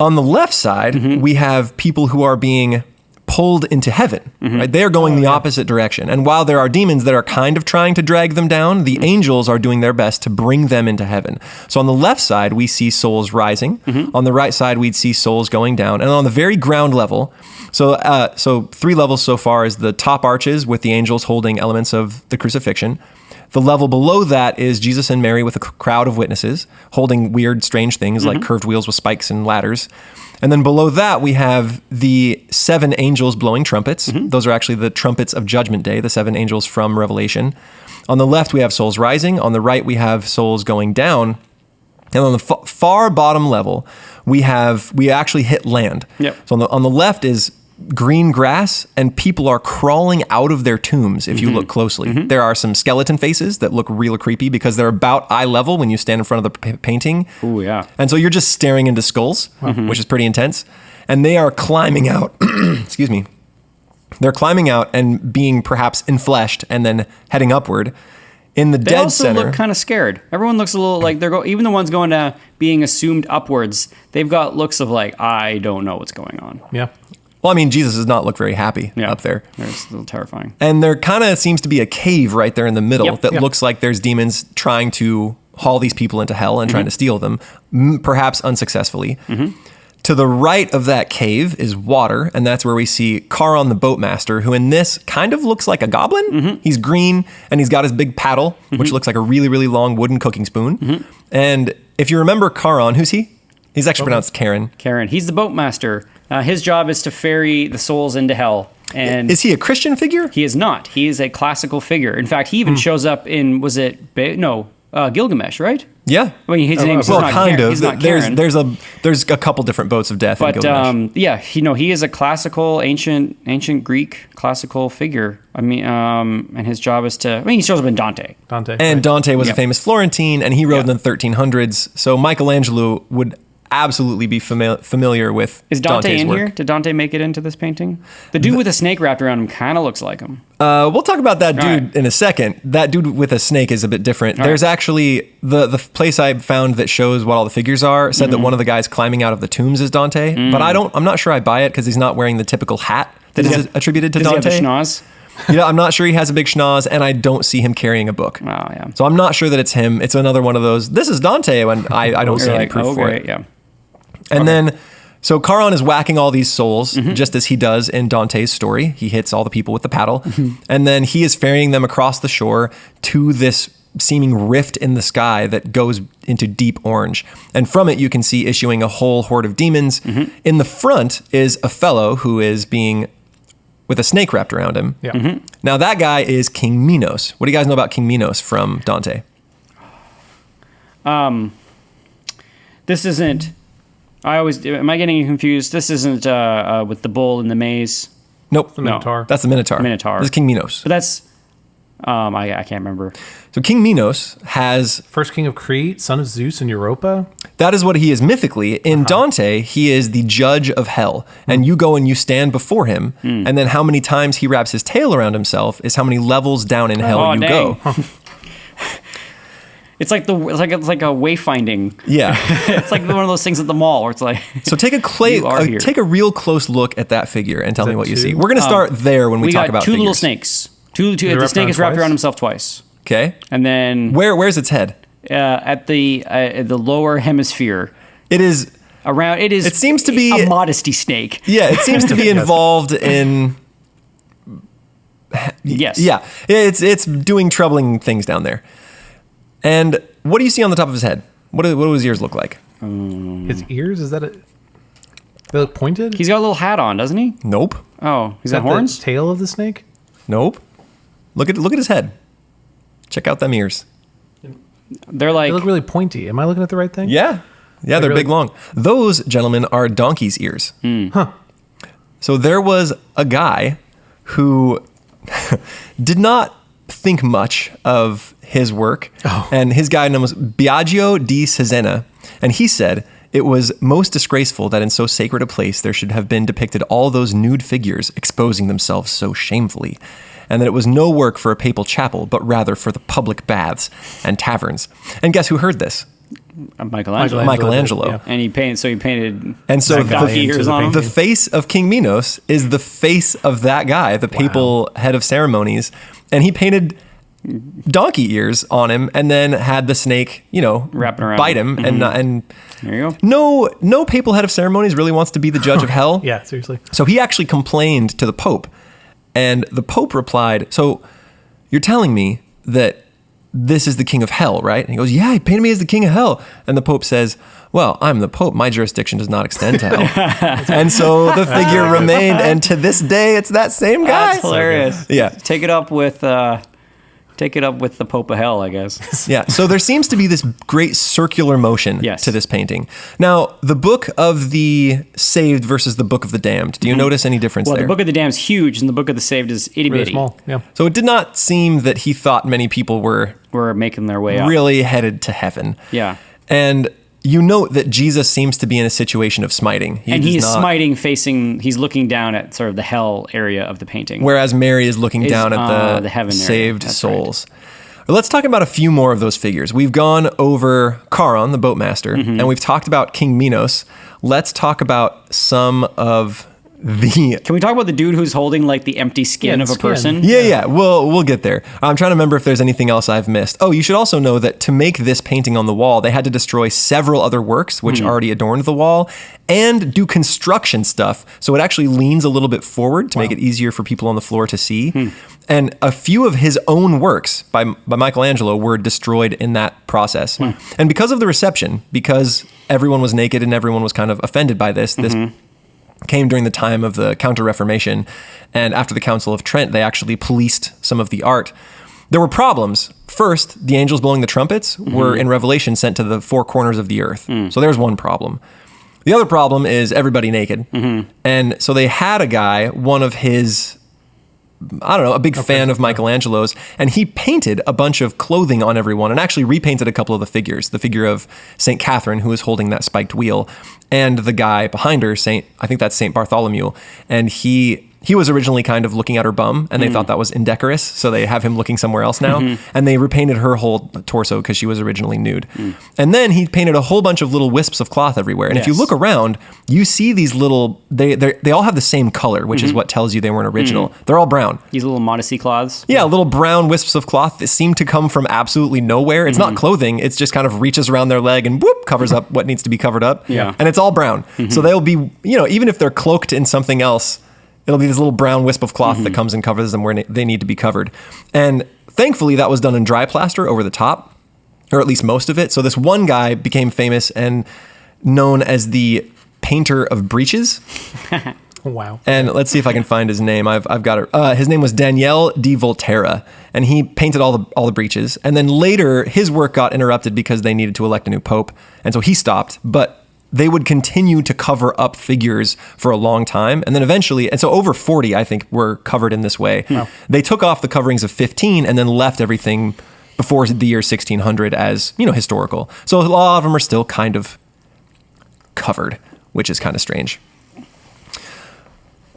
On the left side, Mm-hmm. we have people who are being pulled into heaven. Mm-hmm. Right? They are going the opposite direction. And while there are demons that are kind of trying to drag them down, the Mm-hmm. angels are doing their best to bring them into heaven. So on the left side, we see souls rising. Mm-hmm. On the right side, we'd see souls going down. And on the very ground level, so 3 levels so far is the top arches with the angels holding elements of the crucifixion. The level below that is Jesus and Mary with a crowd of witnesses holding weird, strange things like curved wheels with spikes and ladders. And then below that, we have the 7 angels blowing trumpets. Those are actually the trumpets of Judgment Day, the 7 angels from Revelation. On the left, we have souls rising. On the right, we have souls going down. And on the far bottom level, we actually hit land. Yep. So on the left is green grass, and people are crawling out of their tombs if you look closely. There are some skeleton faces that look real creepy because they're about eye level when you stand in front of the painting. Ooh, yeah. And so you're just staring into skulls, which is pretty intense. And they are climbing out. Excuse me. They're climbing out and being perhaps enfleshed and then heading upward. In the They dead also center, look kind of scared. Everyone looks a little like even the ones going to being assumed upwards, they've got looks of like, I don't know what's going on. Yeah. well, I mean, Jesus does not look very happy Yeah. up there. It's a little terrifying. And there kind of seems to be a cave right there in the middle Yep. that Yep. looks like there's demons trying to haul these people into hell and Mm-hmm. trying to steal them, perhaps unsuccessfully. To the right of that cave is water, and that's where we see Charon the boatmaster, who in this kind of looks like a goblin. Mm-hmm. He's green, and he's got his big paddle, which looks like a really, really long wooden cooking spoon. Mm-hmm. And if you remember Charon, who's he? He's actually pronounced Karen. Karen, he's the boatmaster. His job is to ferry the souls into hell. And Is he a Christian figure? he is not. He is a classical figure. In fact, he even shows up in, Gilgamesh, right? Yeah. I mean, his name's Well, not kind Karen. of. He's not Karen. There's a couple different boats of death in But Gilgamesh. yeah, he is a classical, ancient Greek classical figure. I mean, and his job is to. I mean, he shows up in Dante. Dante. And Dante was Yeah. a famous Florentine, and he wrote in Yeah. the 1300s. So Michelangelo would absolutely be familiar with Is Dante Dante's in work. here? Did Dante make it into this painting? The dude with a snake wrapped around him kind of looks like him. We'll talk about that dude Right. in a second. That dude with a snake is a bit different. All There's right. actually the place I found that shows what all the figures are said that one of the guys climbing out of the tombs is Dante, but I'm not sure I buy it because he's not wearing the typical hat that Does he is have- attributed to Does he have Dante. the schnoz? Yeah, I'm not sure he has a big schnoz, and I don't see him carrying a book. Oh, yeah. So I'm not sure that it's him. It's another one of those. This is Dante, and I don't see You're any like, proof oh, for great, it. yeah. And then, so Charon is whacking all these souls, Mm-hmm. just as he does in Dante's story. He hits all the people with the paddle. Mm-hmm. And then he is ferrying them across the shore to this seeming rift in the sky that goes into deep orange. And from it, you can see issuing a whole horde of demons. Mm-hmm. In the front is a fellow who is being with a snake wrapped around him. Yeah. Mm-hmm. Now, that guy is King Minos. What do you guys know about King Minos from Dante? This isn't. Am I getting confused? This isn't with the bull and the maze. Nope. The Minotaur. That's the Minotaur. Minotaur. This is King Minos. But that's. I can't remember. So King Minos has First king of Crete, son of Zeus and Europa. that is what he is mythically. In Dante, he is the judge of hell. And you go and you stand before him. And then how many times he wraps his tail around himself is how many levels down in hell Oh, you dang. go. It's like a wayfinding. Yeah. It's like one of those things at the mall where it's like. So take You are here. take a real close look at that figure and tell Is me that what you two? see. We're going to start there when we We talk got about two figures. little snakes. The wrapped snake around is wrapped twice? around himself twice, Okay. and then Where's its head? at the lower hemisphere It is around. It seems to be- a modesty snake. yeah, it seems to be involved in Yes. yeah, it's doing troubling things down there. And what do you see on the top of his head? What do his ears look like? His ears, is that it? They look pointed? He's got a little hat on, doesn't he? Nope. Oh, he's Is got that horns. the tail of the snake? Nope. Look at his head. Check out them ears. They're like. They look really pointy. Am I looking at the right thing? Yeah. Yeah, they're really- big long. Those, gentlemen, are donkey's ears. Huh. So there was a guy who did not think much of his work. And his guy name was Biagio di Cesena. And he said, it was most disgraceful that in so sacred a place there should have been depicted all those nude figures exposing themselves so shamefully, and that it was no work for a papal chapel, but rather for the public baths and taverns. And guess who heard this? Michelangelo. Michelangelo. Yeah. And he painted. And so donkey ears on him. the face of King Minos is the face of that guy, the papal head of ceremonies. And he painted donkey ears on him and then had the snake, Wrapping around bite him. him. And There you go. no papal head of ceremonies really wants to be the judge of hell. Yeah, seriously. So he actually complained to the Pope. And the Pope replied, so you're telling me that this is the king of hell, right? And he goes, yeah, he painted me as the king of hell. And the Pope says, well, I'm the Pope. My jurisdiction does not extend to hell. And so the figure remained. And to this day, it's that same guy. That's hilarious. Yeah. Take it up with Take it up with the Pope of Hell, I guess. Yeah, so there seems to be this great circular motion to this painting. Now, the Book of the Saved versus the Book of the Damned. Do you notice any difference there? Well, the Book of the Damned is huge, and the Book of the Saved is itty Really bitty. small. Yeah. So it did not seem that he thought many people were making their way up. really headed to heaven. Yeah. And you note that Jesus seems to be in a situation of smiting. He's smiting he's looking down at sort of the hell area of the painting. Whereas Mary is looking down at the heaven area. saved That's souls. Let's talk about a few more of those figures. We've gone over Charon, the boatmaster, and we've talked about King Minos. Let's talk about some of the... Can we talk about the dude who's holding like the empty skin of a person? Yeah. We'll get there. I'm trying to remember if there's anything else I've missed. Oh, you should also know that to make this painting on the wall, they had to destroy several other works which already adorned the wall and do construction stuff. So it actually leans a little bit forward to make it easier for people on the floor to see. And a few of his own works by Michelangelo were destroyed in that process. And because of the reception, because everyone was naked and everyone was kind of offended by this came during the time of the Counter-Reformation, and after the Council of Trent, they actually policed some of the art. There were problems. First, the angels blowing the trumpets were in Revelation sent to the four corners of the earth. So there's one problem. The other problem is everybody naked. And so they had a guy, one of his... I don't know, a big fan of Michelangelo's, and he painted a bunch of clothing on everyone and actually repainted a couple of the figures. The figure of St. Catherine, who is holding that spiked wheel, and the guy behind her, I think that's St. Bartholomew, and he was originally kind of looking at her bum, and they thought that was indecorous, so they have him looking somewhere else now, and they repainted her whole torso because she was originally nude. And then he painted a whole bunch of little wisps of cloth everywhere, and if you look around, you see these little, they all have the same color, which is what tells you they weren't original. They're all brown. These little modesty cloths? Yeah, little brown wisps of cloth that seem to come from absolutely nowhere. It's not clothing, it's just kind of reaches around their leg and whoop, covers up what needs to be covered up. Yeah. And it's all brown. So they'll be, even if they're cloaked in something else, it'll be this little brown wisp of cloth that comes and covers them where they need to be covered. And thankfully, that was done in dry plaster over the top, or at least most of it. So this one guy became famous and known as the painter of breeches. Wow. And let's see if I can find his name. I've got it. His name was Daniel di Volterra, and he painted all the breeches. And then later, his work got interrupted because they needed to elect a new pope, and so he stopped. But they would continue to cover up figures for a long time. And then eventually, and so over 40, I think, were covered in this way. Wow. They took off the coverings of 15 and then left everything before the year 1600 as, historical. So a lot of them are still kind of covered, which is kind of strange.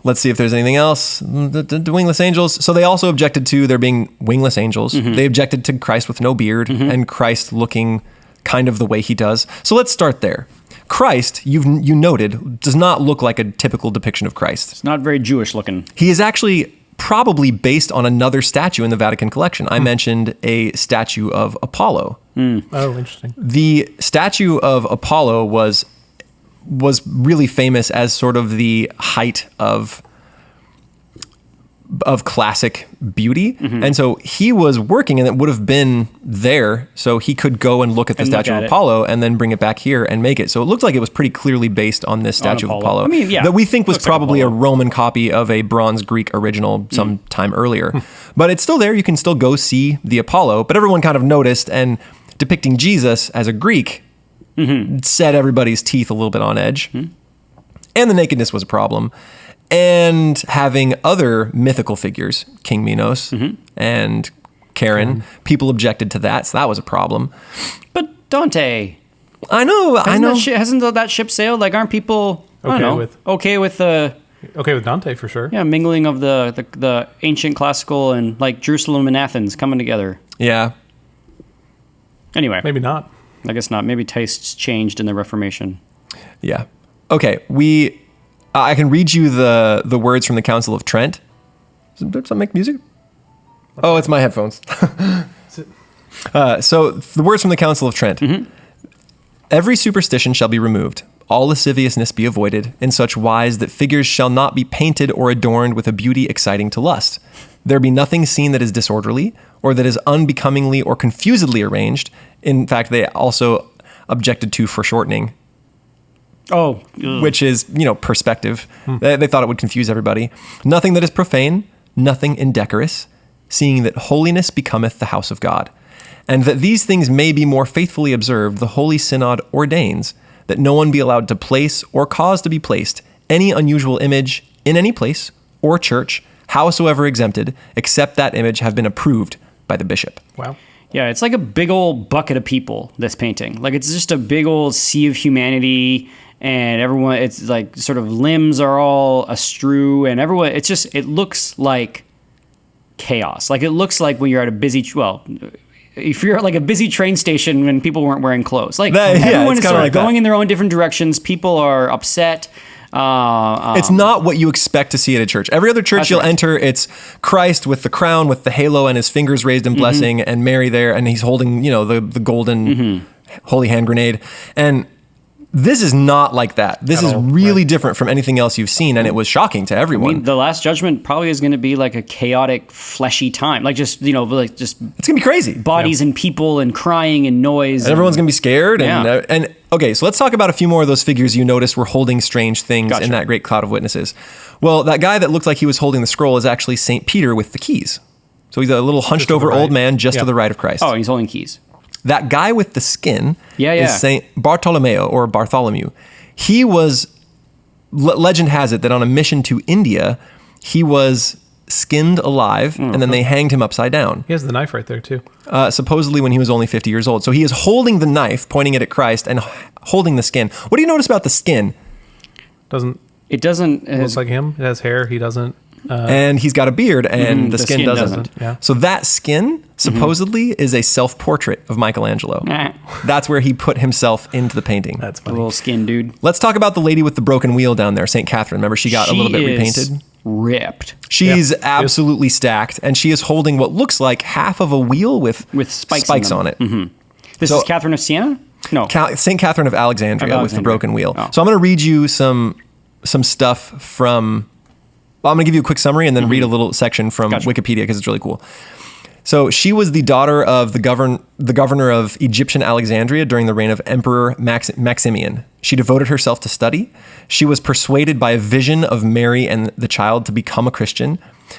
Let's see if there's anything else. The wingless angels. So they also objected to there being wingless angels. They objected to Christ with no beard and Christ looking kind of the way he does. So let's start there. Christ, you noted, does not look like a typical depiction of Christ. It's not very Jewish looking. He is actually probably based on another statue in the Vatican collection. I mentioned a statue of Apollo. Oh, interesting. The statue of Apollo was really famous as sort of the height of classic beauty. And so he was working, and it would have been there, so he could go and look at the statue of Apollo and then bring it back here and make it. So it looked like it was pretty clearly based on this statue of Apollo. I mean, yeah, that we think was probably like a Roman copy of a bronze Greek original some time earlier. But it's still there. You can still go see the Apollo. But everyone kind of noticed, and depicting Jesus as a Greek set everybody's teeth a little bit on edge. And the nakedness was a problem. And having other mythical figures, King Minos and Charon, people objected to that, so that was a problem. But Dante, I know. Hasn't that ship sailed? Like, aren't people okay with Dante for sure? Yeah, mingling of the ancient classical and like Jerusalem and Athens coming together. Yeah. Anyway, maybe not. I guess not. Maybe tastes changed in the Reformation. Yeah. Okay. I can read you the words from the Council of Trent. Does that make music? Oh, it's my headphones. So the words from the Council of Trent. Every superstition shall be removed, all lasciviousness be avoided, in such wise that figures shall not be painted or adorned with a beauty exciting to lust. There be nothing seen that is disorderly, or that is unbecomingly or confusedly arranged. In fact, they also objected to foreshortening. Oh, which is, perspective. They thought it would confuse everybody. Nothing that is profane, nothing indecorous, seeing that holiness becometh the house of God. And that these things may be more faithfully observed, the Holy Synod ordains that no one be allowed to place or cause to be placed any unusual image in any place or church, howsoever exempted, except that image have been approved by the bishop. Wow. Yeah, it's like a big old bucket of people, this painting. Like, it's just a big old sea of humanity, and everyone, it's like sort of limbs are all astrew, and everyone, it's just, it looks like chaos. Like, it looks like when you're at a busy, well, if you're at like a busy train station when people weren't wearing clothes. Like, everyone is sort of like going in their own different directions. People are upset. It's not what you expect to see at a church. Every other church you'll enter, it's Christ with the crown, with the halo, and his fingers raised in blessing, and Mary there, and he's holding, the golden holy hand grenade. And this is not like that. This is really different from anything else you've seen, and it was shocking to everyone. I mean, the Last Judgment probably is going to be like a chaotic, fleshy time. Like, just, it's going to be crazy. Bodies and people and crying and noise. And everyone's going to be scared. And okay, so let's talk about a few more of those figures you noticed were holding strange things in that great cloud of witnesses. Well, that guy that looked like he was holding the scroll is actually St. Peter with the keys. So he's a little hunched over old man just to the right of Christ. Oh, he's holding keys. That guy with the skin is St. Bartolomeo or Bartholomew. He was, legend has it that on a mission to India, he was skinned alive and then they hanged him upside down. He has the knife right there too. Supposedly when he was only 50 years old. So he is holding the knife, pointing it at Christ and holding the skin. What do you notice about the skin? It doesn't. It looks like him. It has hair. He doesn't. And he's got a beard, and the skin doesn't. Yeah. So that skin supposedly is a self-portrait of Michelangelo. That's where he put himself into the painting. That's funny. Little skin dude. Let's talk about the lady with the broken wheel down there, St. Catherine. Remember, she got a little bit repainted. Ripped. She's absolutely stacked, and she is holding what looks like half of a wheel with spikes on it. This is Catherine of Siena? No. St. Catherine of Alexandria with the broken wheel. Oh. So I'm going to read you some stuff from... Well, I'm going to give you a quick summary and then read a little section from Wikipedia because it's really cool. So she was the daughter of the governor of Egyptian Alexandria during the reign of Emperor Maximian. She devoted herself to study. She was persuaded by a vision of Mary and the child to become a Christian.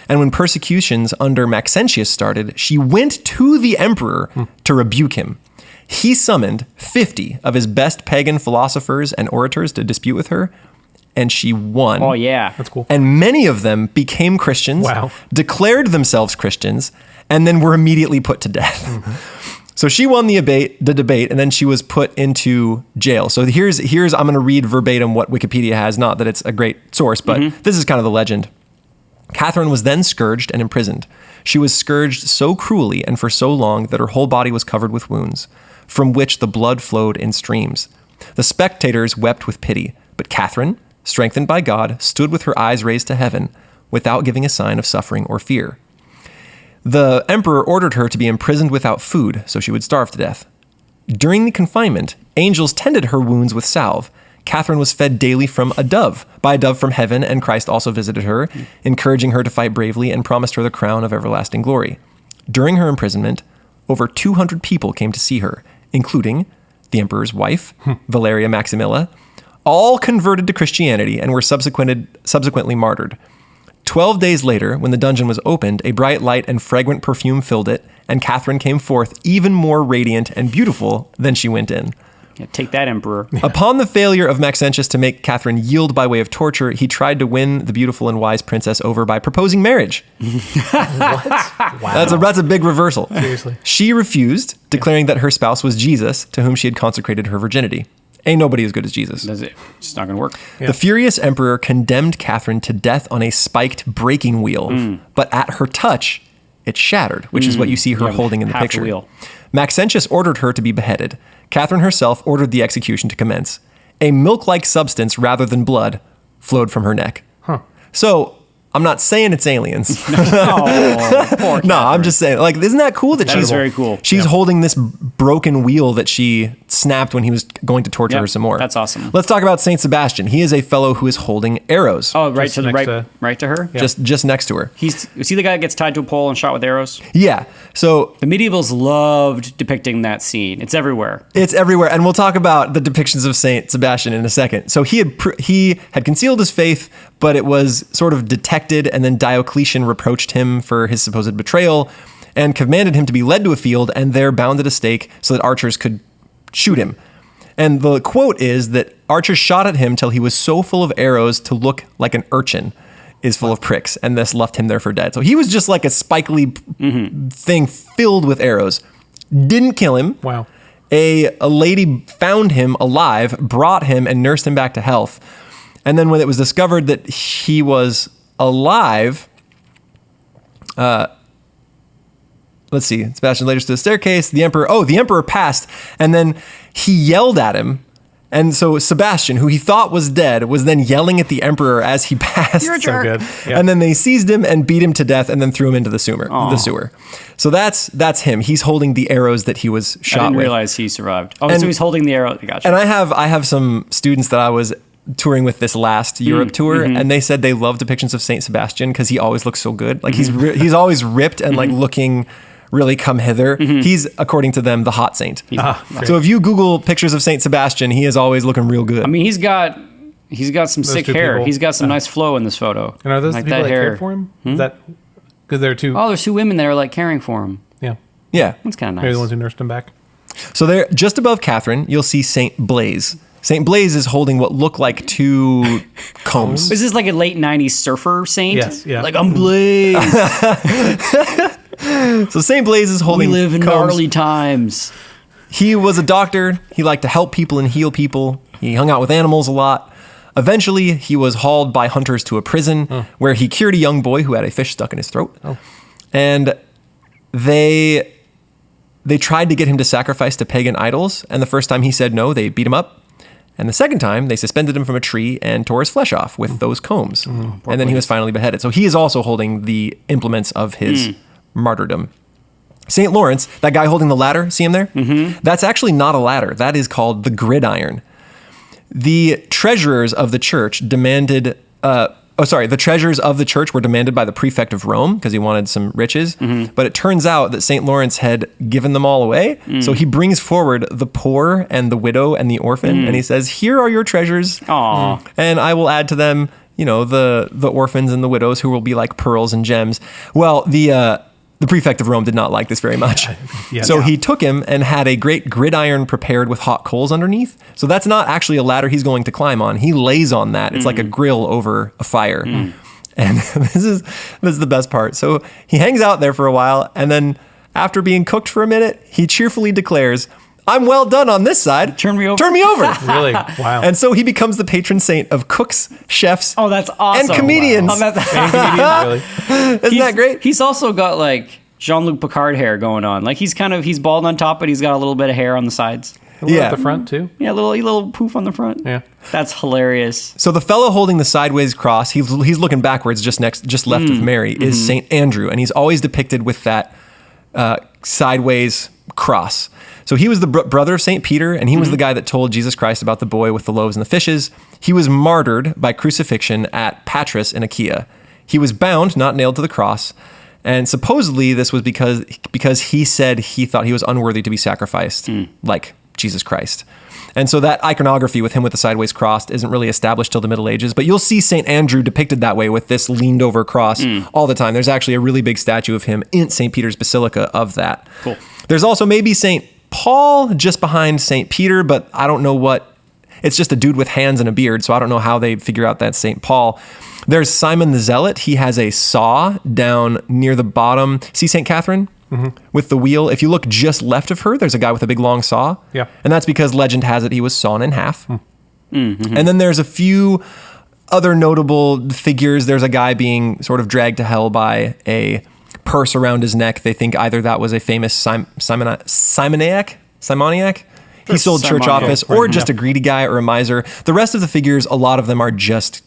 And when persecutions under Maxentius started, she went to the emperor to rebuke him. He summoned 50 of his best pagan philosophers and orators to dispute with her. And she won. Oh, yeah. That's cool. And many of them became Christians, declared themselves Christians, and then were immediately put to death. So she won the debate, and then she was put into jail. So here's I'm going to read verbatim what Wikipedia has. Not that it's a great source, but this is kind of the legend. Catherine was then scourged and imprisoned. She was scourged so cruelly and for so long that her whole body was covered with wounds, from which the blood flowed in streams. The spectators wept with pity, but Catherine, strengthened by God, stood with her eyes raised to heaven without giving a sign of suffering or fear. The emperor ordered her to be imprisoned without food, so she would starve to death. During the confinement, angels tended her wounds with salve. Catherine was fed daily by a dove from heaven, and Christ also visited her, encouraging her to fight bravely and promised her the crown of everlasting glory. During her imprisonment, over 200 people came to see her, including the emperor's wife, Valeria Maximilla. All converted to Christianity and were subsequently martyred. 12 days later, when the dungeon was opened, a bright light and fragrant perfume filled it, and Catherine came forth even more radiant and beautiful than she went in. Yeah, take that, emperor. Upon the failure of Maxentius to make Catherine yield by way of torture, he tried to win the beautiful and wise princess over by proposing marriage. What? Wow. That's a big reversal. Seriously. She refused, declaring that her spouse was Jesus, to whom she had consecrated her virginity. Ain't nobody as good as Jesus. That's it. It's not going to work. Yeah. The furious emperor condemned Catherine to death on a spiked breaking wheel, but at her touch, it shattered, which is what you see her holding in the picture. The wheel. Maxentius ordered her to be beheaded. Catherine herself ordered the execution to commence. A milk-like substance rather than blood flowed from her neck. So, I'm not saying it's aliens. No, I'm just saying, like, isn't that cool that she's very cool. She's holding this broken wheel that she snapped when he was going to torture her some more. That's awesome. Let's talk about Saint Sebastian. He is a fellow who is holding arrows. Oh, right to the right to her? Yeah. Just next to her. Is he the guy that gets tied to a pole and shot with arrows? Yeah. So the medievals loved depicting that scene. It's everywhere. It's everywhere, and we'll talk about the depictions of Saint Sebastian in a second. So he had concealed his faith but it was sort of detected, and then Diocletian reproached him for his supposed betrayal and commanded him to be led to a field and there bound at a stake so that archers could shoot him. And the quote is that archers shot at him till he was so full of arrows to look like an urchin is full of pricks, and this left him there for dead. So he was just like a spikely thing filled with arrows. Didn't kill him. Wow. A lady found him alive, brought him, and nursed him back to health. And then when it was discovered that he was alive, let's see, Sebastian later stood the staircase. The emperor passed, and then he yelled at him. And so Sebastian, who he thought was dead, was then yelling at the emperor as he passed. You're a So jerk. good. Yeah. And then they seized him and beat him to death and then threw him into the sewer. So that's him. He's holding the arrows that he was shot I didn't with. realize he survived. Oh, And- so he's holding the arrow. Gotcha. And I have some students that I was touring with this last Europe tour, and they said they love depictions of Saint Sebastian because he always looks so good. Like he's always ripped and like looking really come hither. He's, according to them, the hot saint. So if you Google pictures of Saint Sebastian, he is always looking real good. I mean, he's got some sick two hair. people. He's got some nice flow in this photo. And are those like the people that hair. cared for him? Is that because there are two? Oh, there's two women that are like caring for him. Yeah. Yeah. That's kind of They're nice. the ones who nursed him back. So there, just above Catherine, you'll see Saint Blaise. Saint Blaise is holding what look like two combs. Is this like a late '90s surfer saint? Yes, yeah. Like I'm Blaze. So Saint Blaise is we holding live in combs. gnarly times. He was a doctor. He liked to help people and heal people. He hung out with animals a lot. Eventually, he was hauled by hunters to a prison where he cured a young boy who had a fish stuck in his throat. And they tried to get him to sacrifice to pagan idols. And the first time he said no, they beat him up. And the second time, they suspended him from a tree and tore his flesh off with those combs. And then he was finally beheaded. So he is also holding the implements of his martyrdom. St. Lawrence, that guy holding the ladder, see him there? That's actually not a ladder. That is called the gridiron. The treasurers of the church demanded... the treasures of the church were demanded by the prefect of Rome because he wanted some riches. But it turns out that St. Lawrence had given them all away. So he brings forward the poor and the widow and the orphan. And he says, here are your treasures. Aw. And I will add to them, the orphans and the widows who will be like pearls and gems. Well, the prefect of Rome did not like this very much. So he took him and had a great gridiron prepared with hot coals underneath. So that's not actually a ladder he's going to climb on. He lays on that. It's like a grill over a fire. And this is the best part. So he hangs out there for a while, and then after being cooked for a minute, he cheerfully declares, I'm well done on this side. Turn me over." Turn me over. Really? Wow. And so he becomes the patron saint of cooks, chefs, Oh, that's awesome. and comedians. Oh, that's- And comedians, really? Isn't that great? He's also got like Jean-Luc Picard hair going on. Like he's bald on top, but he's got a little bit of hair on the sides. A little Yeah. At the front, too? Yeah, a little poof on the front. Yeah. That's hilarious. So the fellow holding the sideways cross, he's looking backwards, just left of Mary, is Saint Andrew, and he's always depicted with that sideways cross. So he was the brother of Saint Peter, and he was the guy that told Jesus Christ about the boy with the loaves and the fishes. He was martyred by crucifixion at Patras in Achaia. He was bound, not nailed to the cross, and supposedly this was because he said he thought he was unworthy to be sacrificed, like Jesus Christ. And so that iconography with him with the sideways cross isn't really established till the Middle Ages, but you'll see St. Andrew depicted that way with this leaned over cross all the time. There's actually a really big statue of him in St. Peter's Basilica of that. Cool. There's also maybe St. Paul just behind St. Peter, but I don't know what. It's just a dude with hands and a beard, so I don't know how they figure out that's St. Paul. There's Simon the Zealot. He has a saw down near the bottom. See St. Catherine? With the wheel. If you look just left of her, there's a guy with a big long saw. Yeah. And that's because legend has it he was sawn in half. And then there's a few other notable figures. There's a guy being sort of dragged to hell by a purse around his neck. They think either that was a famous Simoniac? He sold church Simoniac, office, or just a greedy guy or a miser. The rest of the figures, a lot of them are just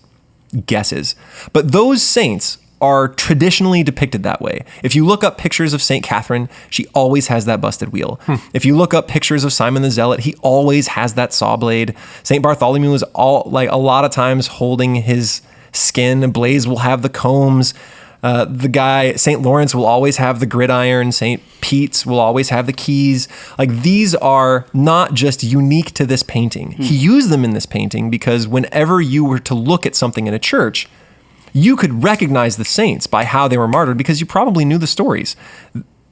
guesses. But those saints are traditionally depicted that way. If you look up pictures of St. Catherine, she always has that busted wheel. If you look up pictures of Simon the Zealot, he always has that saw blade. St. Bartholomew is a lot of times holding his skin. Blaise will have the combs. The guy, St. Lawrence, will always have the gridiron. St. Pete's will always have the keys. Like, these are not just unique to this painting. He used them in this painting because whenever you were to look at something in a church, you could recognize the saints by how they were martyred because you probably knew the stories.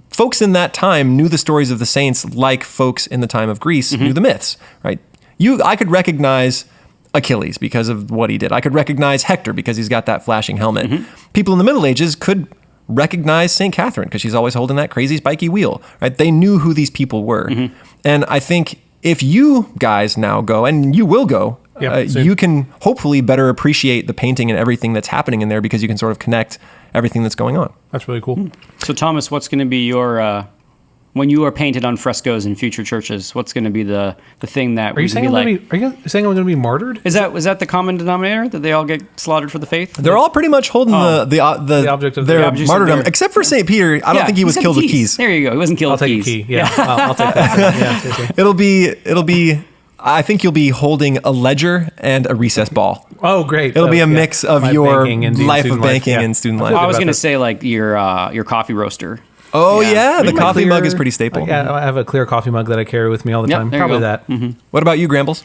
Folks in that time knew the stories of the saints like folks in the time of Greece knew the myths, right? I could recognize Achilles because of what he did. I could recognize Hector because he's got that flashing helmet. People in the Middle Ages could recognize St. Catherine because she's always holding that crazy spiky wheel, right? They knew who these people were. And I think if you guys now go, and you will go, you can hopefully better appreciate the painting and everything that's happening in there because you can sort of connect everything that's going on. That's really cool. So, Thomas, what's going to be your when you are painted on frescoes in future churches? What's going to be the thing that Are you saying I'm going to be martyred? Is that the common denominator that they all get slaughtered for the faith? They're all pretty much holding the object of their martyrdom, except for St. Peter. I don't think he was killed with keys. There you go. He wasn't killed with keys. I'll take a key. Yeah, I'll take that. It'll be. I think you'll be holding a ledger and a recess ball. Oh, great! It'll be a mix of your life of banking and student life. I was going to say like your coffee roaster. Oh yeah, the coffee mug is pretty staple. Yeah, I have a clear coffee mug that I carry with me all the time. Probably that. What about you, Grambles?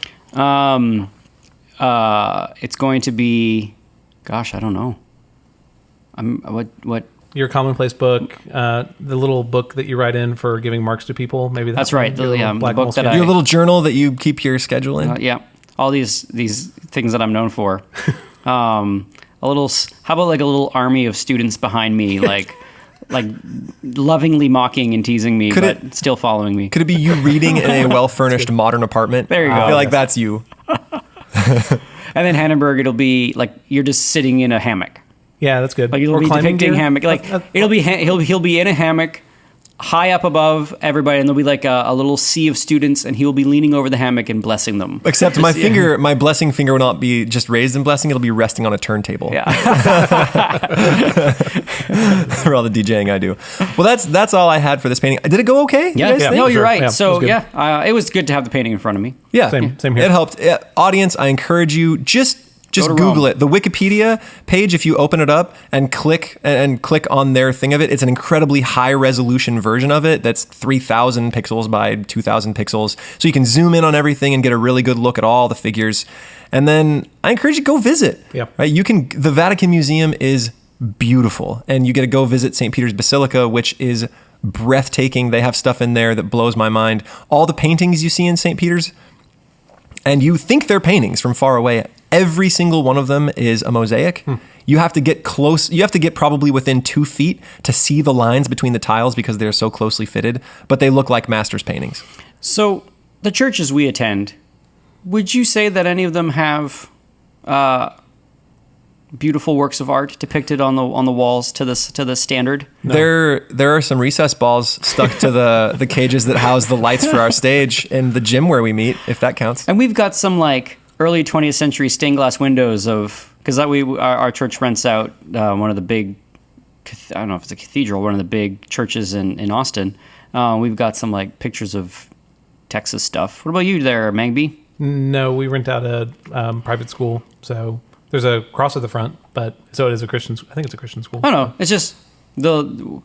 It's going to be, gosh, I don't know. What? Your commonplace book, the little book that you write in for giving marks to people. Maybe that's right. The book that your little journal that you keep your schedule in. Yeah, all these things that I'm known for. A little. How about like a little army of students behind me, like lovingly mocking and teasing me, but still following me. Could it be you reading in a well-furnished modern apartment? There you go. I feel like that's you. And then Hannenberg, it'll be like you're just sitting in a hammock. Yeah, that's good. Like it'll be depicting hammock. Like it'll be he'll be in a hammock, high up above everybody, and there'll be like a little sea of students, and he'll be leaning over the hammock and blessing them. Except my finger, my blessing finger will not be just raised in blessing; it'll be resting on a turntable. Yeah. For all the DJing I do. Well, that's all I had for this painting. Did it go okay? Yeah. No, you're right. Yeah, so it was good to have the painting in front of me. Yeah, same here. It helped. Audience, I encourage you just Google it. The Wikipedia page, if you open it up and click on their thing of it, it's an incredibly high resolution version of it that's 3,000 pixels by 2,000 pixels. So you can zoom in on everything and get a really good look at all the figures. And then I encourage you to go visit. Yeah. Right? The Vatican Museum is beautiful, and you get to go visit St. Peter's Basilica, which is breathtaking. They have stuff in there that blows my mind. All the paintings you see in St. Peter's, and you think they're paintings from far away. Every single one of them is a mosaic. You have to get close. You have to get probably within 2 feet to see the lines between the tiles because they're so closely fitted, but they look like master's paintings. So the churches we attend, would you say that any of them have beautiful works of art depicted on the walls to the standard? No. There are some recess balls stuck to the cages that house the lights for our stage in the gym where we meet, if that counts. And we've got some like early 20th century stained glass windows because our church rents out one of the big, I don't know if it's a cathedral, one of the big churches in Austin. We've got some like pictures of Texas stuff. What about you there, Mangby? No, we rent out a private school, so there's a cross at the front, but so it is a Christian. I think it's a Christian school. Oh no, it's just the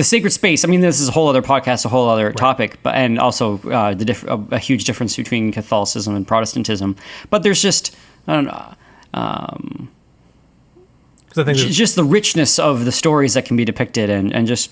sacred space. I mean, this is a whole other podcast, a whole other topic, but and also a huge difference between Catholicism and Protestantism. But there's just I don't know. I think just the richness of the stories that can be depicted, and just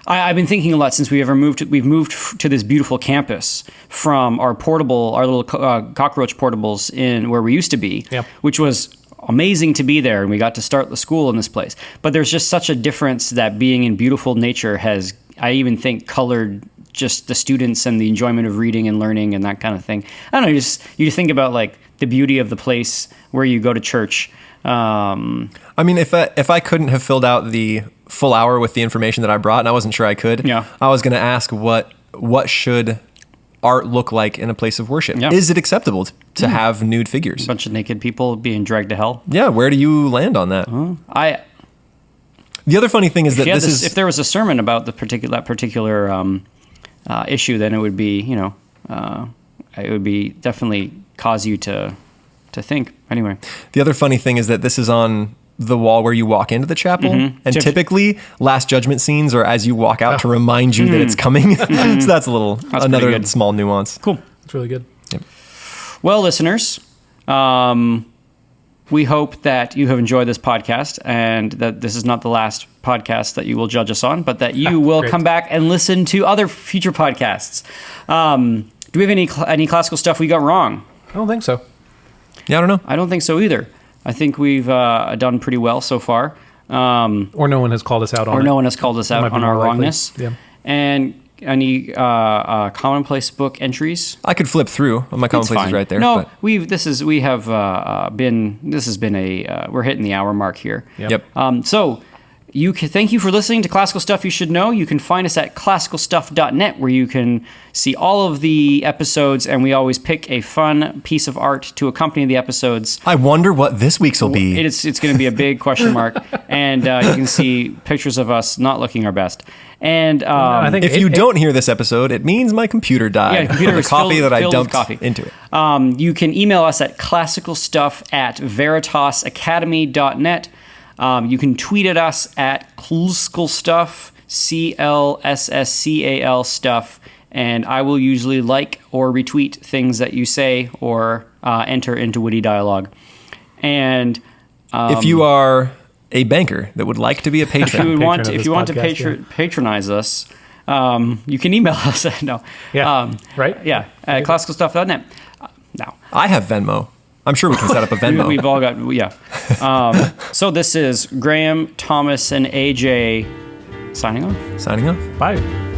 I've been thinking a lot since we've moved to this beautiful campus from our little cockroach portables in where we used to be, which was amazing to be there, and we got to start the school in this place. But there's just such a difference that being in beautiful nature has, I even think, colored just the students and the enjoyment of reading and learning and that kind of thing. I don't know, you think about like the beauty of the place where you go to church. I mean, if I couldn't have filled out the full hour with the information that I brought, and I wasn't sure I could, I was going to ask what should art look like in a place of worship? Yeah. Is it acceptable to have nude figures? A bunch of naked people being dragged to hell? Yeah, where do you land on that? The other funny thing is that if there was a sermon about that particular issue, then it would be, it would be definitely cause you to think. Anyway, the other funny thing is that this is on the wall where you walk into the chapel, and typically Last Judgment scenes are as you walk out to remind you that it's coming. So that's another small nuance. Cool. That's really good. Yep. Well, listeners, we hope that you have enjoyed this podcast and that this is not the last podcast that you will judge us on, but that you will come back and listen to other future podcasts. Do we have any classical stuff we got wrong? I don't think so. Yeah, I don't know. I don't think so either. I think we've done pretty well so far. Or no one has called us out on it. Or no one has called us That might out be on more our likely. wrongness. Yeah. And any commonplace book entries? I could flip through. My commonplace is right there. No, but- we're hitting the hour mark here. Yep. So thank you for listening to Classical Stuff You Should Know. You can find us at classicalstuff.net, where you can see all of the episodes, and we always pick a fun piece of art to accompany the episodes. I wonder what this week's will be. It's going to be a big question mark, and you can see pictures of us not looking our best. And I think If you don't hear this episode, it means my computer died. Yeah, computer the is coffee filled- that I filled with dumped coffee. into it. you can email us at classicalstuff@veritasacademy.net. You can tweet at us at classicalstuff, CLSSCAL stuff, and I will usually like or retweet things that you say or enter into witty dialogue. And If you are a banker that would like to be a if you patron, would want, Patron of if this you want to podcast, patronize us, you can email us. No, Yeah. Right? Yeah, at classicalstuff.net. Now. I have Venmo. I'm sure we can set up a Venmo. We've all got, yeah. So this is Graham, Thomas, and AJ signing off. Signing off. Bye.